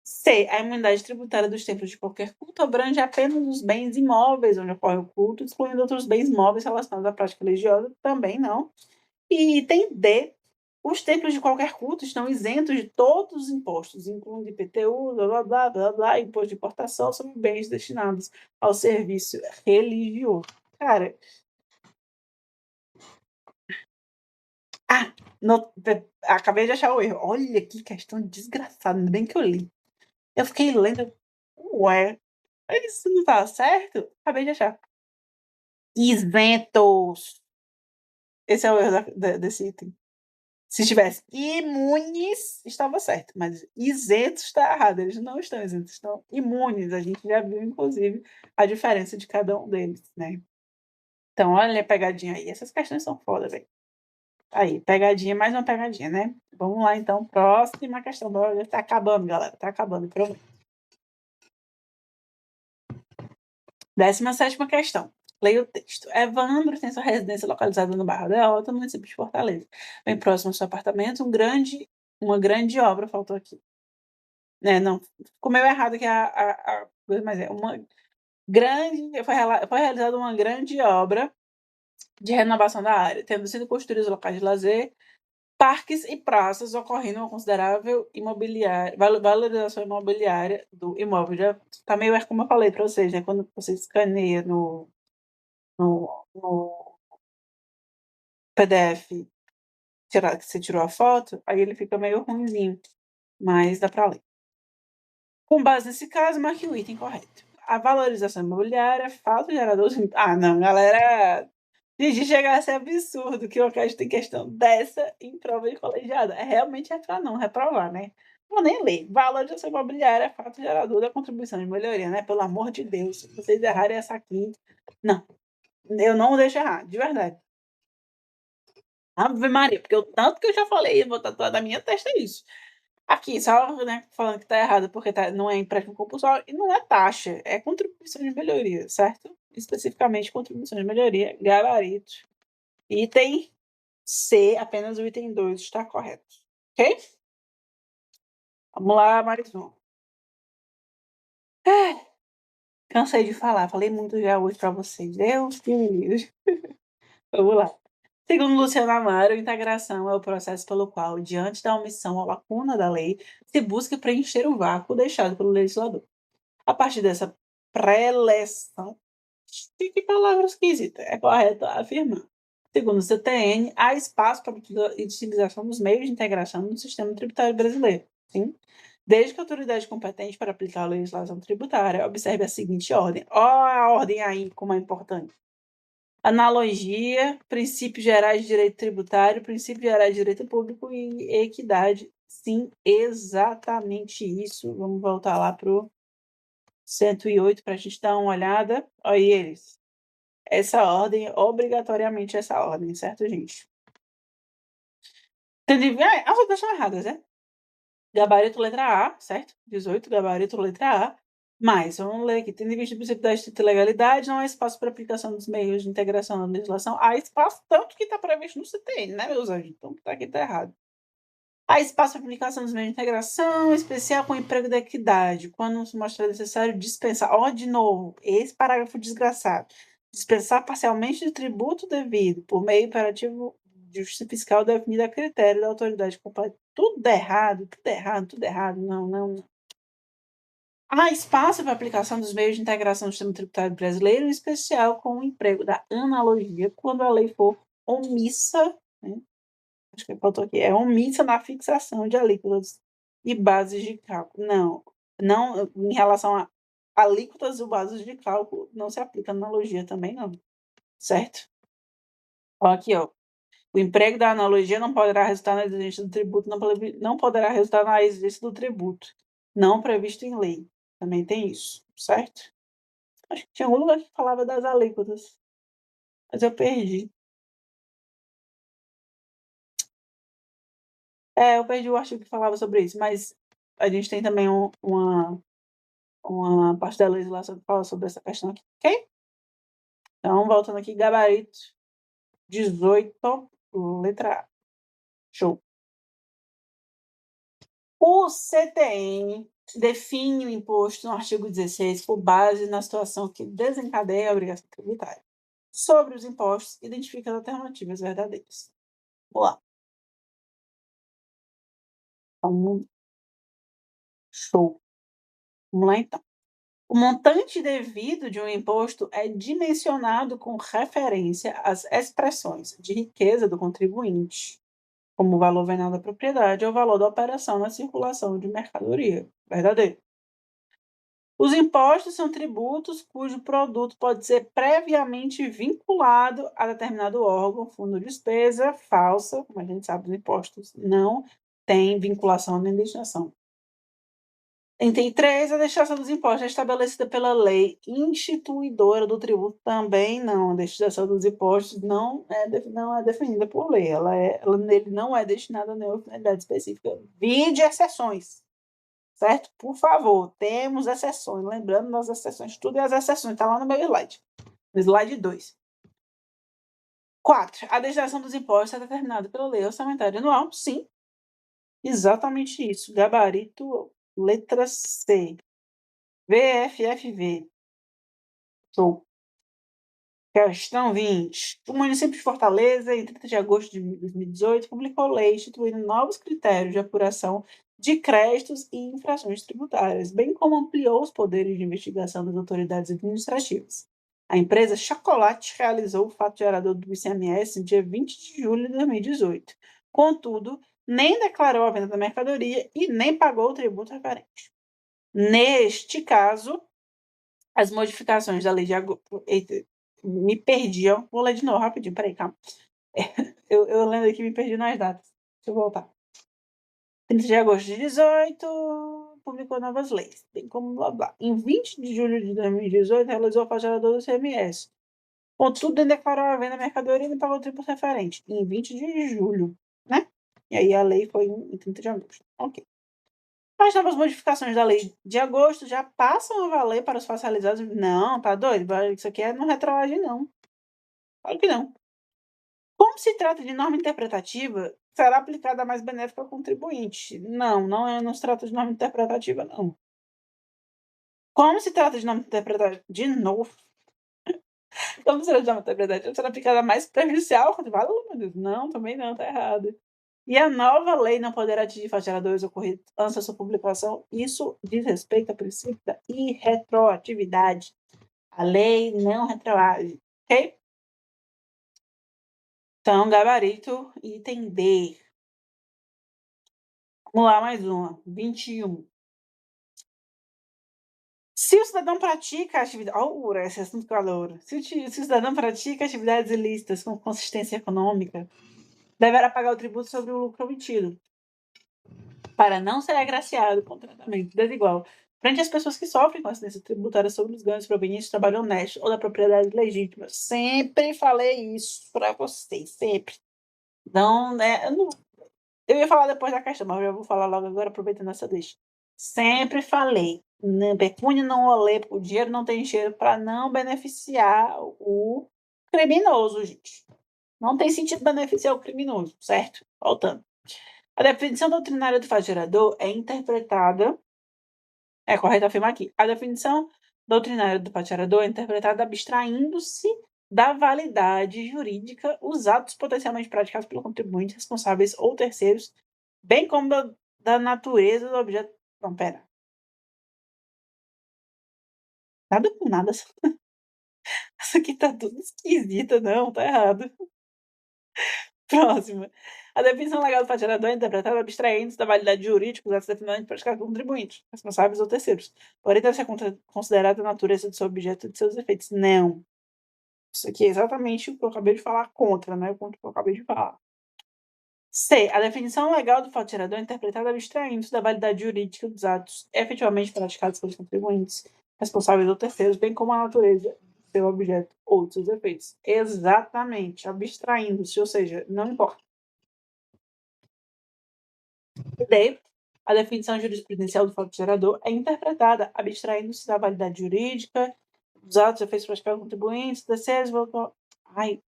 C. A imunidade tributária dos templos de qualquer culto abrange apenas os bens imóveis onde ocorre o culto, excluindo outros bens móveis relacionados à prática religiosa? Também não. E item D. Os templos de qualquer culto estão isentos de todos os impostos, incluindo IPTU, blá, blá, blá, blá, blá, imposto de importação sobre bens destinados ao serviço religioso. Cara, no, acabei de achar o erro. Olha que questão desgraçada, ainda bem que eu li. Eu fiquei lendo, ué, isso não tá certo? Acabei de achar. Isentos. Esse é o erro desse item. Se estivesse imunes, estava certo, mas isentos está errado. Eles não estão isentos, estão imunes. A gente já viu, inclusive, a diferença de cada um deles, né? Então, olha a pegadinha aí. Essas questões são foda, velho. Aí, pegadinha, mais uma pegadinha, né? Vamos lá, então. Próxima questão. Tá acabando, galera. Tá acabando, prometo. 17ª questão. Leia o texto. Evandro tem sua residência localizada no bairro da Alta, no município de Fortaleza. Bem próximo ao seu apartamento, uma grande obra faltou aqui. Não, ficou meio errado aqui a coisa, mas foi realizada uma grande obra de renovação da área, tendo sido construídos locais de lazer, parques e praças, ocorrendo uma considerável valorização imobiliária do imóvel. Já tá meio como eu falei para vocês, né? Quando você escaneia no PDF, que você tirou a foto, aí ele fica meio ruinzinho, mas dá para ler. Com base nesse caso, marque o item correto. A valorização imobiliária é fato gerador de... não, galera. Gente, chega a ser absurdo que o cast tem questão dessa em prova de colegiado. Realmente é para não reprovar, né? Vou nem ler. Valorização imobiliária é fato gerador da contribuição de melhoria, né? Pelo amor de Deus, se vocês errarem essa aqui... Não, eu não deixo errar, de verdade. Ave Maria, porque o tanto que eu já falei, vou tatuar da minha testa isso. Aqui, só, né, falando que tá errado, porque não é empréstimo compulsório e não é taxa, é contribuição de melhoria, certo? Especificamente contribuição de melhoria, gabarito. Item C, apenas o item 2 está correto, ok? Vamos lá, mais um. Cansei de falar, falei muito já hoje para vocês. Deus me livre. Vamos lá. Segundo Luciano Amaro, integração é o processo pelo qual, diante da omissão ou lacuna da lei, se busca preencher o vácuo deixado pelo legislador. A partir dessa preleção, que palavra esquisita, é correto afirmar. Segundo o CTN, há espaço para a utilização dos meios de integração no sistema tributário brasileiro. Sim? Desde que a autoridade competente para aplicar a legislação tributária observe a seguinte ordem. Ó, a ordem aí, como é importante. Analogia, princípios gerais de direito tributário, princípios gerais de direito público e equidade. Sim, exatamente isso. Vamos voltar lá para o 108 para a gente dar uma olhada. Olha eles. Essa ordem, obrigatoriamente essa ordem, certo, gente? Entendi. As outras estão erradas, né? Gabarito letra A, certo? 18, gabarito letra A. Mais, vamos ler aqui. Tendo em vista o princípio da estrita legalidade, não há espaço para aplicação dos meios de integração na legislação. Há espaço, tanto que está previsto no CTN, né, meus anjos? Então, tá aqui, tá errado. Há espaço para aplicação dos meios de integração, especial com emprego da equidade, quando se mostrar necessário dispensar. Ó, de novo, esse parágrafo desgraçado. Dispensar parcialmente do tributo devido, por meio imperativo de justiça fiscal definida a critério da autoridade competente. Tudo errado, tudo errado, tudo errado. Não, não, não. Há espaço para aplicação dos meios de integração do sistema tributário brasileiro, em especial com o emprego da analogia, quando a lei for omissa, né? Acho que faltou aqui, é omissa na fixação de alíquotas e bases de cálculo. Não, não, em relação a alíquotas e bases de cálculo, não se aplica analogia também, não, certo? Ó, aqui, ó. O emprego da analogia não poderá resultar na exigência do tributo, não poderá resultar na exigência do tributo, não previsto em lei. Também tem isso, certo? Acho que tinha algum lugar que falava das alíquotas, mas eu perdi. Eu perdi o artigo que falava sobre isso, mas a gente tem também uma parte da legislação que fala sobre essa questão aqui, ok? Então, voltando aqui, gabarito 18, letra A. Show. O CTN define o imposto no artigo 16 por base na situação que desencadeia a obrigação tributária. Sobre os impostos, identifica as alternativas verdadeiras. Vamos lá. Então, show. Vamos lá, então. O montante devido de um imposto é dimensionado com referência às expressões de riqueza do contribuinte, como o valor venal da propriedade ou o valor da operação na circulação de mercadoria. Verdadeiro. Os impostos são tributos cujo produto pode ser previamente vinculado a determinado órgão, fundo de despesa, falsa, como a gente sabe, os impostos não têm vinculação nem destinação. Item 3, a destinação dos impostos é estabelecida pela lei instituidora do tributo, também não. A destinação dos impostos não é definida por lei, ele não é destinada a nenhuma finalidade específica. Vide exceções, certo? Por favor, temos exceções. Lembrando das exceções, tudo é as exceções, está lá no meu slide. No slide 2. 4. A destinação dos impostos é determinada pela lei orçamentária anual, sim. Exatamente isso. Gabarito, letra C. VFFV. Show. Questão 20. O município de Fortaleza, em 30 de agosto de 2018, publicou lei instituindo novos critérios de apuração de créditos e infrações tributárias, bem como ampliou os poderes de investigação das autoridades administrativas. A empresa Chocolate realizou o fato gerador do ICMS no dia 20 de julho de 2018. Contudo, nem declarou a venda da mercadoria e nem pagou o tributo referente. Neste caso, as modificações da lei de agosto. Me perdi, ó. Vou ler de novo rapidinho, peraí, calma. Eu lendo aqui me perdi nas datas. Deixa eu voltar. 30 de agosto de 18, publicou novas leis, bem como blá blá. Em 20 de julho de 2018, realizou a gerador do ICMS. Contudo, nem declarou a venda da mercadoria e nem pagou o tributo referente. Em 20 de julho, né? E aí a lei foi em 30 de agosto. Ok. As novas modificações da lei de agosto já passam a valer para os facializados? Não, tá doido? Isso aqui não retroage não. Claro que não. Como se trata de norma interpretativa, será aplicada a mais benéfica ao contribuinte? Não, não se trata de norma interpretativa não. Como se trata de norma interpretativa de novo, como se trata de norma interpretativa, será aplicada a mais prejudicial ao contribuinte? Meu Deus, não, também não, tá errado. E a nova lei não poderá atingir fatos geradores ocorridos antes da sua publicação. Isso diz respeito ao princípio da irretroatividade. A lei não retroage, ok? Então, gabarito, item D. Vamos lá, mais uma. 21. Se o cidadão pratica atividade. Oh, esse assunto que eu adoro. Se o cidadão pratica atividades ilícitas com consistência econômica, deverá pagar o tributo sobre o lucro obtido, para não ser agraciado com tratamento desigual frente às pessoas que sofrem consciência tributária sobre os ganhos provenientes do trabalho honesto ou da propriedade legítima. Sempre falei isso para vocês, sempre. Não, né? Eu ia falar depois da questão, mas eu já vou falar logo agora, aproveitando essa deixa. Sempre falei, né, pecúnia não olê, o dinheiro não tem cheiro para não beneficiar o criminoso, gente. Não tem sentido beneficiar o criminoso, certo? Voltando. A definição doutrinária do fato gerador é interpretada. É correto afirmar aqui. A definição doutrinária do fato gerador é interpretada abstraindo-se da validade jurídica os atos potencialmente praticados pelo contribuinte, responsáveis ou terceiros, bem como da natureza do objeto. Não, pera. Nada com nada. Isso aqui tá tudo esquisito, não, tá errado. Próxima. A definição legal do fato gerador é interpretada abstraindo-se da validade jurídica dos atos definitivamente praticados por contribuintes, responsáveis ou terceiros. Porém, deve ser considerada a natureza do seu objeto e de seus efeitos. Não. Isso aqui é exatamente o que eu acabei de falar contra, né? O que eu acabei de falar. C. A definição legal do fato gerador é interpretada abstraindo-se da validade jurídica dos atos efetivamente praticados pelos contribuintes, responsáveis ou terceiros, bem como a natureza do seu objeto ou de seus efeitos. Exatamente. Abstraindo-se, ou seja, não importa. D. A definição jurisprudencial do fato gerador é interpretada abstraindo-se da validade jurídica dos atos efeitos praticados pelos contribuintes, terceiros. Ai,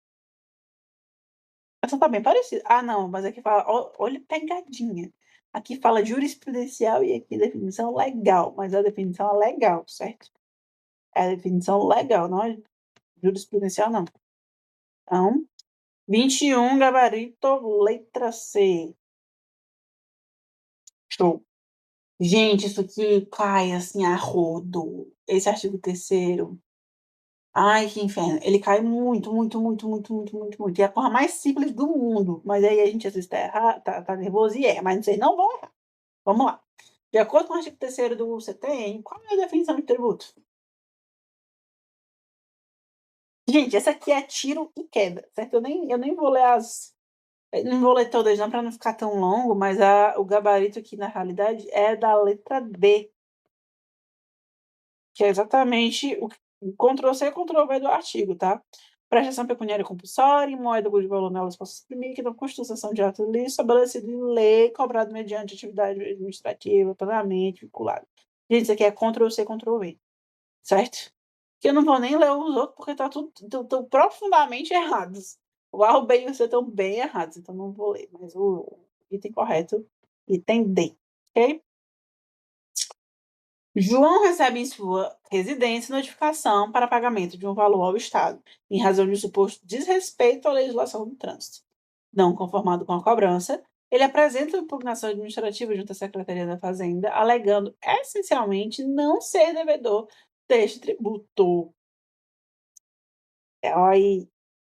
essa tá bem parecida. Ah, não, mas aqui fala, olha pegadinha. Aqui fala jurisprudencial e aqui definição legal, mas a definição é legal, certo? É a definição legal, não é jurisprudencial, não. Então, 21, gabarito, letra C. Show. Gente, isso aqui cai assim a rodo. Esse artigo terceiro. Ai, que inferno. Ele cai muito, muito, muito, muito, muito, muito, muito. E é a coisa mais simples do mundo. Mas aí a gente às vezes tá errado, tá nervoso e erra. Mas vocês não vão errar. Vamos lá. De acordo com o artigo 3º do CTN, qual é a definição de tributo? Gente, essa aqui é tiro e queda, certo? Eu nem vou ler não vou ler todas não, para não ficar tão longo, mas o gabarito aqui, na realidade, é da letra D, que é exatamente o Ctrl+C, Ctrl+V do artigo, tá? Prestação pecuniária compulsória, em moeda cujo valor nelas possa exprimir, que da constituição de ato lícito estabelecido em lei, cobrado mediante atividade administrativa, plenamente vinculado. Gente, isso aqui é Ctrl+C, Ctrl+V, certo? Que eu não vou nem ler os outros, porque tá tudo tão profundamente errados. O A, o B e o C estão bem errados, então não vou ler. Mas o item correto, item D, ok? João recebe em sua residência notificação para pagamento de um valor ao Estado, em razão de suposto desrespeito à legislação do trânsito. Não conformado com a cobrança, ele apresenta impugnação administrativa junto à Secretaria da Fazenda, alegando essencialmente não ser devedor deste tributo. Aí,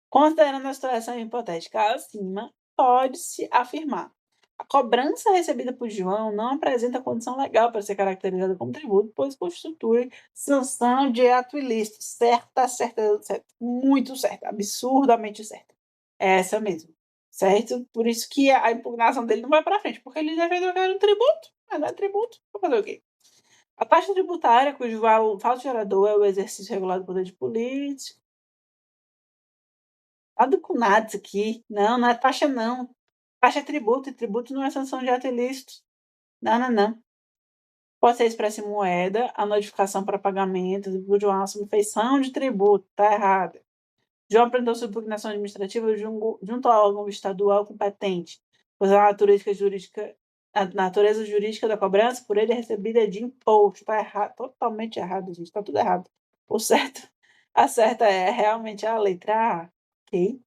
considerando a situação hipotética acima, pode-se afirmar: a cobrança recebida por João não apresenta condição legal para ser caracterizada como tributo, pois constitui sanção de ato ilícito. Certa, certa, certa, muito certa, absurdamente certa. É essa mesmo, certo? Por isso que a impugnação dele não vai para frente, porque ele defendeu que era um tributo, mas não é tributo. Vou fazer o quê? A taxa tributária, cujo valor gerador é o exercício regular do poder de político. Nada com nada isso aqui. Não, não é taxa não. Taxa é tributo, e tributo não é sanção de ato ilícito. Não, não, não. Pode ser expresso em moeda, a notificação para pagamento de uma subfeição de tributo. Está errada. De uma pretensão de impugnação administrativa junto ao órgão estadual competente, pois a natureza jurídica da cobrança por ele é recebida de imposto. Está errado, totalmente errado, gente. Está tudo errado. O certo, a certa é realmente a letra A, ok?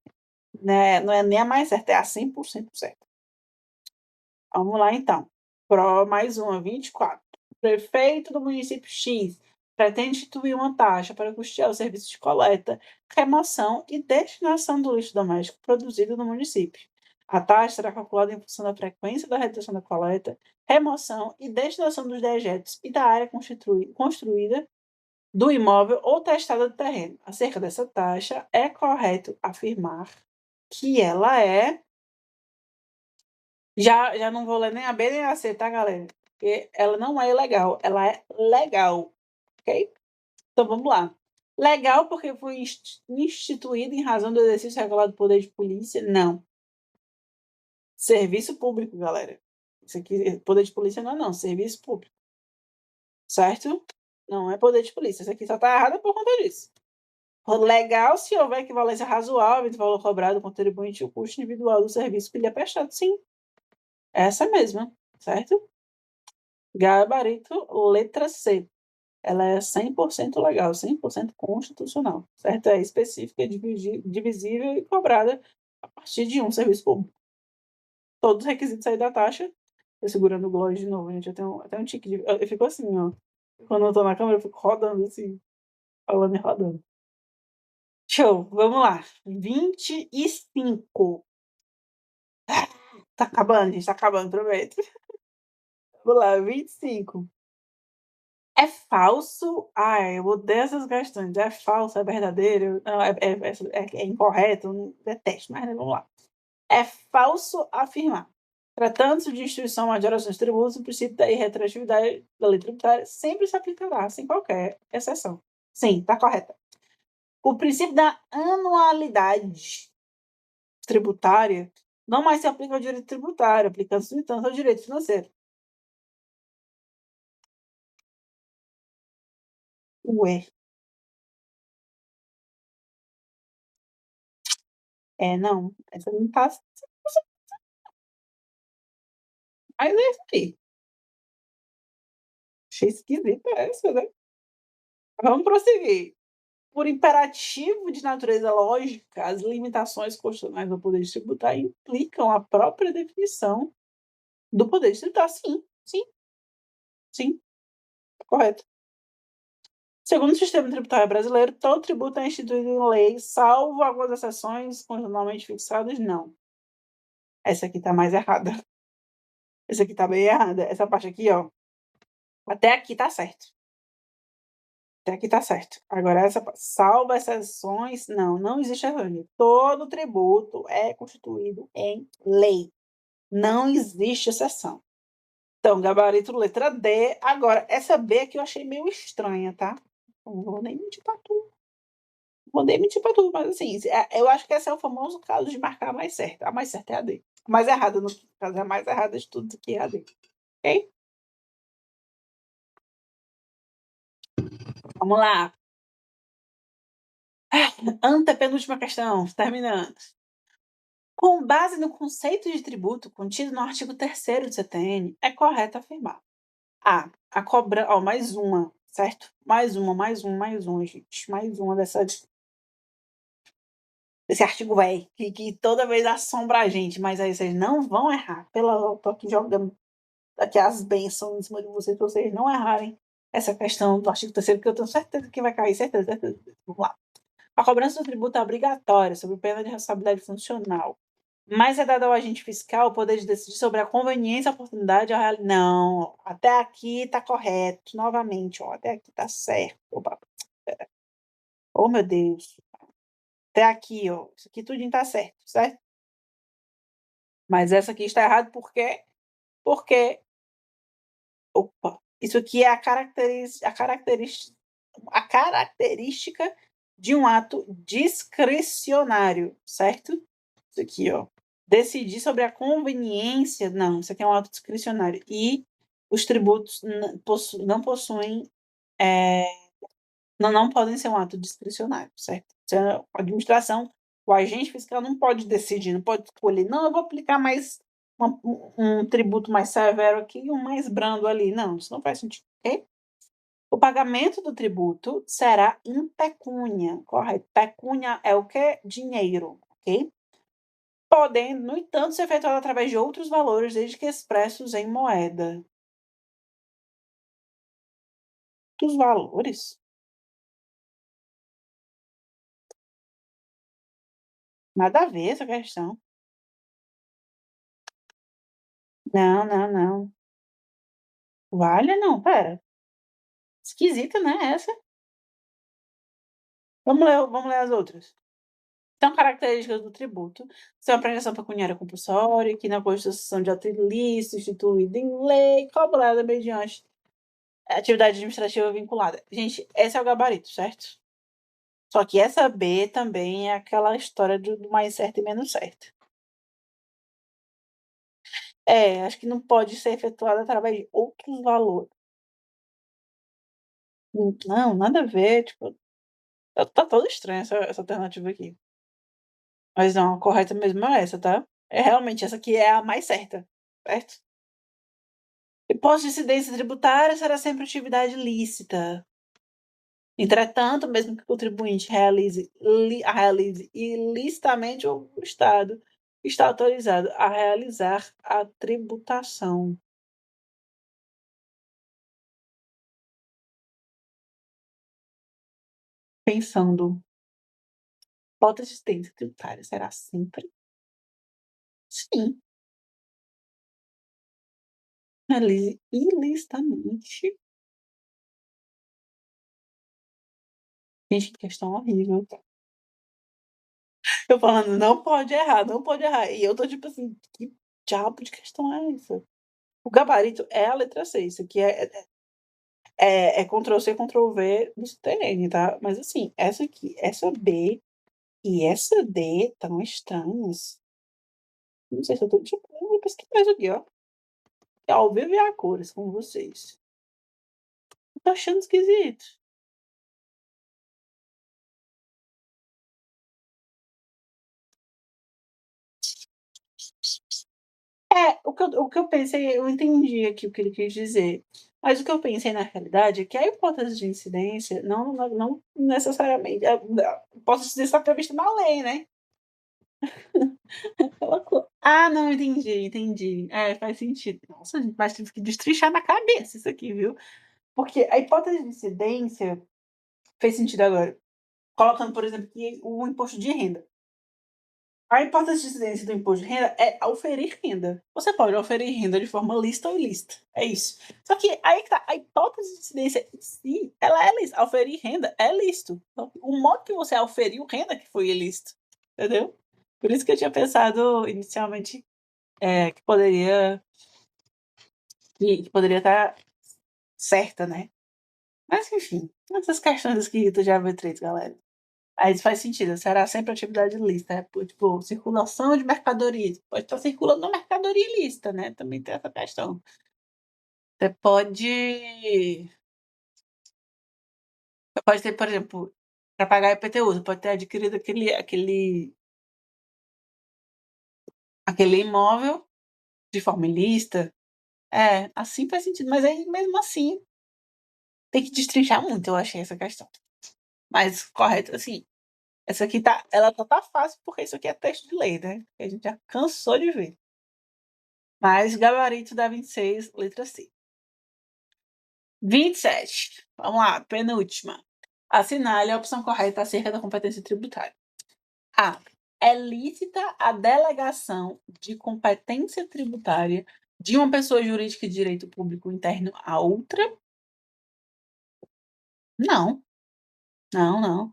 Né? Não é nem a mais certa, é a 100% certa. Vamos lá, então. Mais uma, 24. O prefeito do município X pretende instituir uma taxa para custear o serviço de coleta, remoção e destinação do lixo doméstico produzido no município. A taxa será calculada em função da frequência da realização da coleta, remoção e destinação dos dejetos e da área construída do imóvel ou testada do terreno. Acerca dessa taxa, é correto afirmar que ela é. Já não vou ler nem a B nem a C, tá, galera? Porque ela não é ilegal, ela é legal, ok? Então vamos lá. Legal porque foi instituída em razão do exercício regular do poder de polícia? Não. Serviço público, galera. Isso aqui, poder de polícia não é não, serviço público. Certo? Não é poder de polícia. Isso aqui só tá errado por conta disso. Legal se houver equivalência razoável entre o valor cobrado, contribuinte e o custo individual do serviço que lhe é prestado. Sim, essa mesma, certo? Gabarito, letra C. Ela é 100% legal, 100% constitucional, certo? É específica, divisível e cobrada a partir de um serviço público. Todos os requisitos aí da taxa. Tô segurando o gloss de novo, gente. Eu tenho até um tique de. Eu fico assim, ó. Quando eu tô na câmera, eu fico rodando assim, falando e rodando. Show, vamos lá. 25. Tá acabando, gente, tá acabando, prometo. Vamos lá, 25. É falso? Ai, eu odeio essas questões. É falso, é verdadeiro? Não, é incorreto? Não, detesto, mas vamos lá. É falso afirmar. Tratando-se de instituição de orações de tributos, o princípio da irretroatividade da lei tributária sempre se aplicará, sem qualquer exceção. Sim, está correta. O princípio da anualidade tributária não mais se aplica ao direito tributário, aplicando-se, no entanto, ao direito financeiro. Ué, não, essa não está. Mas é isso aí. Achei esquisita essa, né? Vamos prosseguir. Por imperativo de natureza lógica, as limitações constitucionais do poder tributário implicam a própria definição do poder tributário. Sim, sim, sim, correto. Segundo o sistema tributário brasileiro, todo tributo é instituído em lei, salvo algumas exceções constitucionalmente fixadas, não. Essa aqui está mais errada. Essa aqui está bem errada. Essa parte aqui, ó. Até aqui está certo. Até aqui está certo. Agora, essa salvo exceções, não existe exceção. Todo tributo é constituído em lei. Não existe exceção. Então, gabarito letra D. Agora, essa B aqui eu achei meio estranha, tá? Não vou nem mentir pra tu. Não vou nem mentir pra tu, mas assim, eu acho que esse é o famoso caso de marcar a mais certa. A mais certa é a D. A mais errada, no caso, é a mais errada de tudo que é a D. Ok? Vamos lá. Antepenúltima questão, terminando. Com base no conceito de tributo contido no artigo 3º do CTN, é correto afirmar: a cobrança. Ó, mais uma, certo? Mais uma, gente. Mais uma desse artigo velho, que toda vez assombra a gente, mas aí vocês não vão errar. Eu tô aqui jogando aqui as bênçãos em cima de vocês, pra vocês não errarem essa questão do artigo 3º, porque eu tenho certeza que vai cair, certeza, certeza. Vamos lá. A cobrança do tributo é obrigatória, sob pena de responsabilidade funcional, mas é dado ao agente fiscal o poder de decidir sobre a conveniência, a oportunidade, a real. Não, até aqui está correto. Novamente, ó, até aqui está certo. Opa, oh, meu Deus. Até aqui, ó. Isso aqui tudinho está certo, certo? Mas essa aqui está errado por quê? Porque, opa, isso aqui é a característica de um ato discricionário, certo? Isso aqui, ó. Decidir sobre a conveniência, não, isso aqui é um ato discricionário. E os tributos não possuem, eh, não podem ser um ato discricionário, certo? Se a administração, o agente fiscal não pode decidir, não pode escolher: "Não, eu vou aplicar mais um tributo mais severo aqui e um mais brando ali". Não, isso não faz sentido, ok? O pagamento do tributo será em pecúnia, correto? Pecúnia é o quê? Dinheiro, ok? Podendo, no entanto, ser efetuado através de outros valores, desde que expressos em moeda. Dos valores? Nada a ver essa questão. Não, não, não. Vale não, espera. Esquisita, né, essa? Vamos ler as outras. São características do tributo, são a prestação pecuniária compulsória, que na constituição de ato ilícito, instituída em lei, cobrada mediante atividade administrativa vinculada. Gente, esse é o gabarito, certo? Só que essa B também é aquela história do mais certo e menos certo. É, acho que não pode ser efetuada através de outros valores. Não, nada a ver, tipo, tá todo estranha essa alternativa aqui. Mas não, a correta mesmo é essa, tá? É realmente essa aqui é a mais certa, certo? Imposto de incidência tributária será sempre atividade lícita. Entretanto, mesmo que o contribuinte realize ilicitamente, o Estado está autorizado a realizar a tributação. Pensando, hipótese de incidência tributária será sempre sim, realize ilicitamente. Gente, que questão horrível. Eu falando: "Não pode errar, não pode errar", e eu tô tipo assim: "Que diabo de questão é essa?". O gabarito é a letra C, isso aqui é Ctrl C, Ctrl V do CTN, tá. Mas assim, essa aqui, essa B e essa D estão estranhas. Não sei se eu tô tipo, eu vou pesquisar isso aqui, ó. É ao vivo e a cores com vocês. Eu tô achando esquisito. É, o que eu pensei, eu entendi aqui o que ele quis dizer, mas o que eu pensei na realidade é que a hipótese de incidência não necessariamente a hipótese de incidência está prevista na lei, né. Não, entendi. É, faz sentido. Nossa, gente, mas tive que destrinchar na cabeça isso aqui, viu. Porque a hipótese de incidência fez sentido agora, colocando, por exemplo, que o imposto de renda. A hipótese de incidência do imposto de renda é auferir renda. Você pode auferir renda de forma lícita ou ilícita, é isso. Só que aí que tá, a hipótese de incidência em si, ela é lícita, auferir renda é lícito. Então, o modo que você auferiu renda que foi ilícito, entendeu? Por isso que eu tinha pensado inicialmente, que poderia estar certa, né. Mas enfim, essas questões esquisitas de arbitrez, galera. Aí faz sentido, será sempre atividade ilícita, tipo, circulação de mercadorias, pode estar circulando uma mercadoria ilícita, né, também tem essa questão. Você pode ter, por exemplo, para pagar IPTU, você pode ter adquirido aquele imóvel de forma ilícita. É, assim faz sentido, mas aí mesmo assim tem que destrinchar muito, eu achei essa questão. Mas correto, assim, essa aqui ela tá fácil, porque isso aqui é texto de lei, né, que a gente já cansou de ver. Mas gabarito da 26, letra C. 27, vamos lá, penúltima. Assinale a opção correta acerca da competência tributária. A. É lícita a delegação de competência tributária de uma pessoa jurídica de direito público interno a outra? Não, não, não.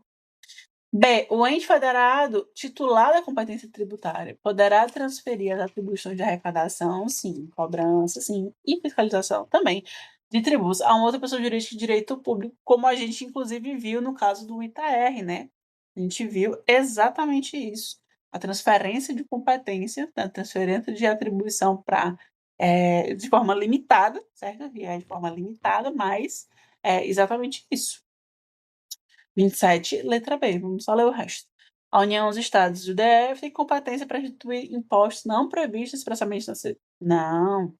B. O ente federado titular da competência tributária poderá transferir as atribuições de arrecadação, sim, cobrança, sim, e fiscalização também, de tributos a uma outra pessoa jurídica de direito público, como a gente inclusive viu no caso do ITR, né. A gente viu exatamente isso, a transferência de competência, a transferência de atribuição para de forma limitada, certo? E é de forma limitada, mas é exatamente isso. 27, letra B, vamos só ler o resto. A União, os Estados e o DF têm competência para instituir impostos não previstos expressamente na Não,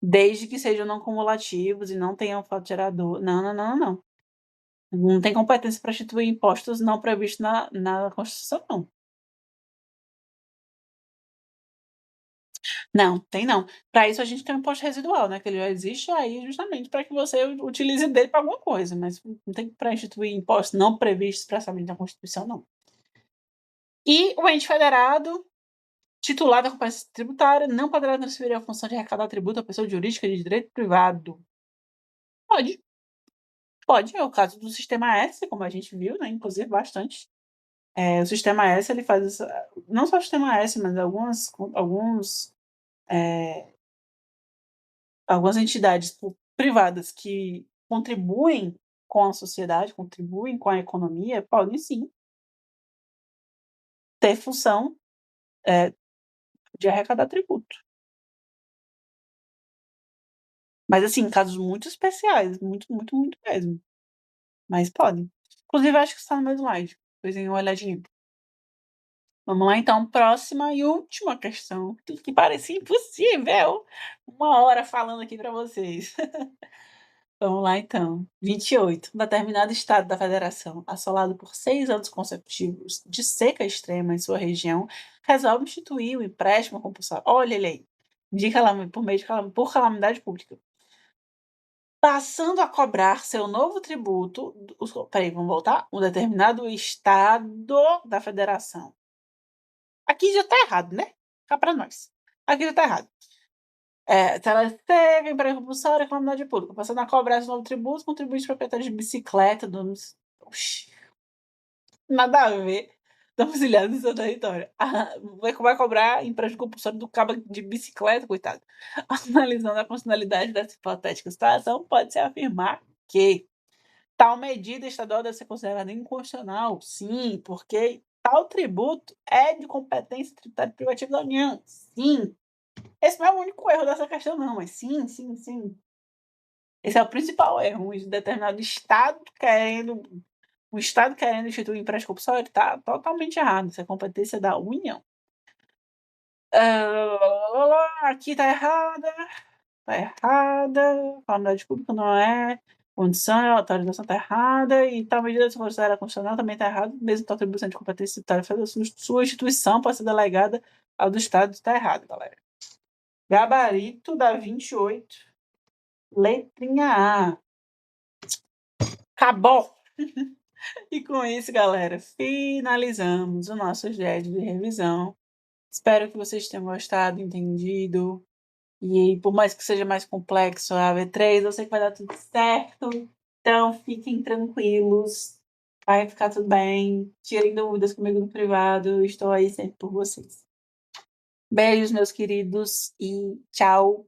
desde que sejam não cumulativos e não tenham fato gerador. Não, não, não, não. Não tem competência para instituir impostos não previstos na Constituição, não. Não, tem não. Para isso a gente tem o imposto residual, né, que ele já existe aí justamente para que você utilize dele para alguma coisa, mas não tem para instituir impostos não previstos expressamente na Constituição, não. E o ente federado, titular da competência tributária, não poderá transferir a função de arrecadar tributo à pessoa jurídica de direito privado. Pode, pode, é o caso do Sistema S, como a gente viu, né, inclusive bastante. O Sistema S, ele faz essa, não só o Sistema S, mas algumas entidades privadas que contribuem com a sociedade, contribuem com a economia, podem sim ter função de arrecadar tributo. Mas, assim, em casos muito especiais, muito, muito, muito mesmo. Mas podem. Inclusive, acho que está no mesmo slide. Depois em uma olhadinha. Vamos lá, então. Próxima e última questão, que parecia impossível. 1 hora falando aqui para vocês. Vamos lá, então. 28. Determinado estado da federação, assolado por 6 anos consecutivos de seca extrema em sua região, resolve instituir o empréstimo compulsório. Olha ele aí. Por meio de por calamidade pública. Passando a cobrar seu novo tributo. Peraí, vamos voltar? Um determinado estado da federação. Aqui já está errado, né? Cá para nós. Aqui já está errado. Teletega, emprego compulsório, calamidade pública. Passando a cobrar esse novo tributo, contribuinte proprietário de bicicleta, Oxi, nada a ver. Domiciliado no seu território. Vai cobrar empréstimo compulsório do cabo de bicicleta, coitado. Analisando a funcionalidade dessa hipotética situação, pode-se afirmar que tal medida estadual deve ser considerada inconstitucional. Sim, porque tal tributo é de competência tributária privativa da União. Sim. Esse não é o único erro dessa questão, não, mas sim, sim, sim. Esse é o principal erro. Um determinado Estado querendo instituir um empréstimo compulsório está totalmente errado. Isso é competência da União. Aqui está errada. Está errada. Calamidade pública não é condição, a autorização está errada. E tal medida se considerar constitucional também está errado. Mesmo que a atribuição de competência tributária sua instituição pode ser delegada ao do Estado. Está errado, galera. Gabarito da 28. Letrinha A. Acabou! E com isso, galera, finalizamos o nosso GED de revisão. Espero que vocês tenham gostado, entendido. E por mais que seja mais complexo a AV3, eu sei que vai dar tudo certo. Então, fiquem tranquilos. Vai ficar tudo bem. Tirem dúvidas comigo no privado. Estou aí sempre por vocês. Beijos, meus queridos. E tchau.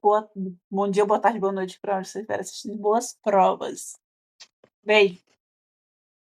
Bom dia, boa tarde, boa noite para onde você estiver assistindo. Boas provas. Beijo.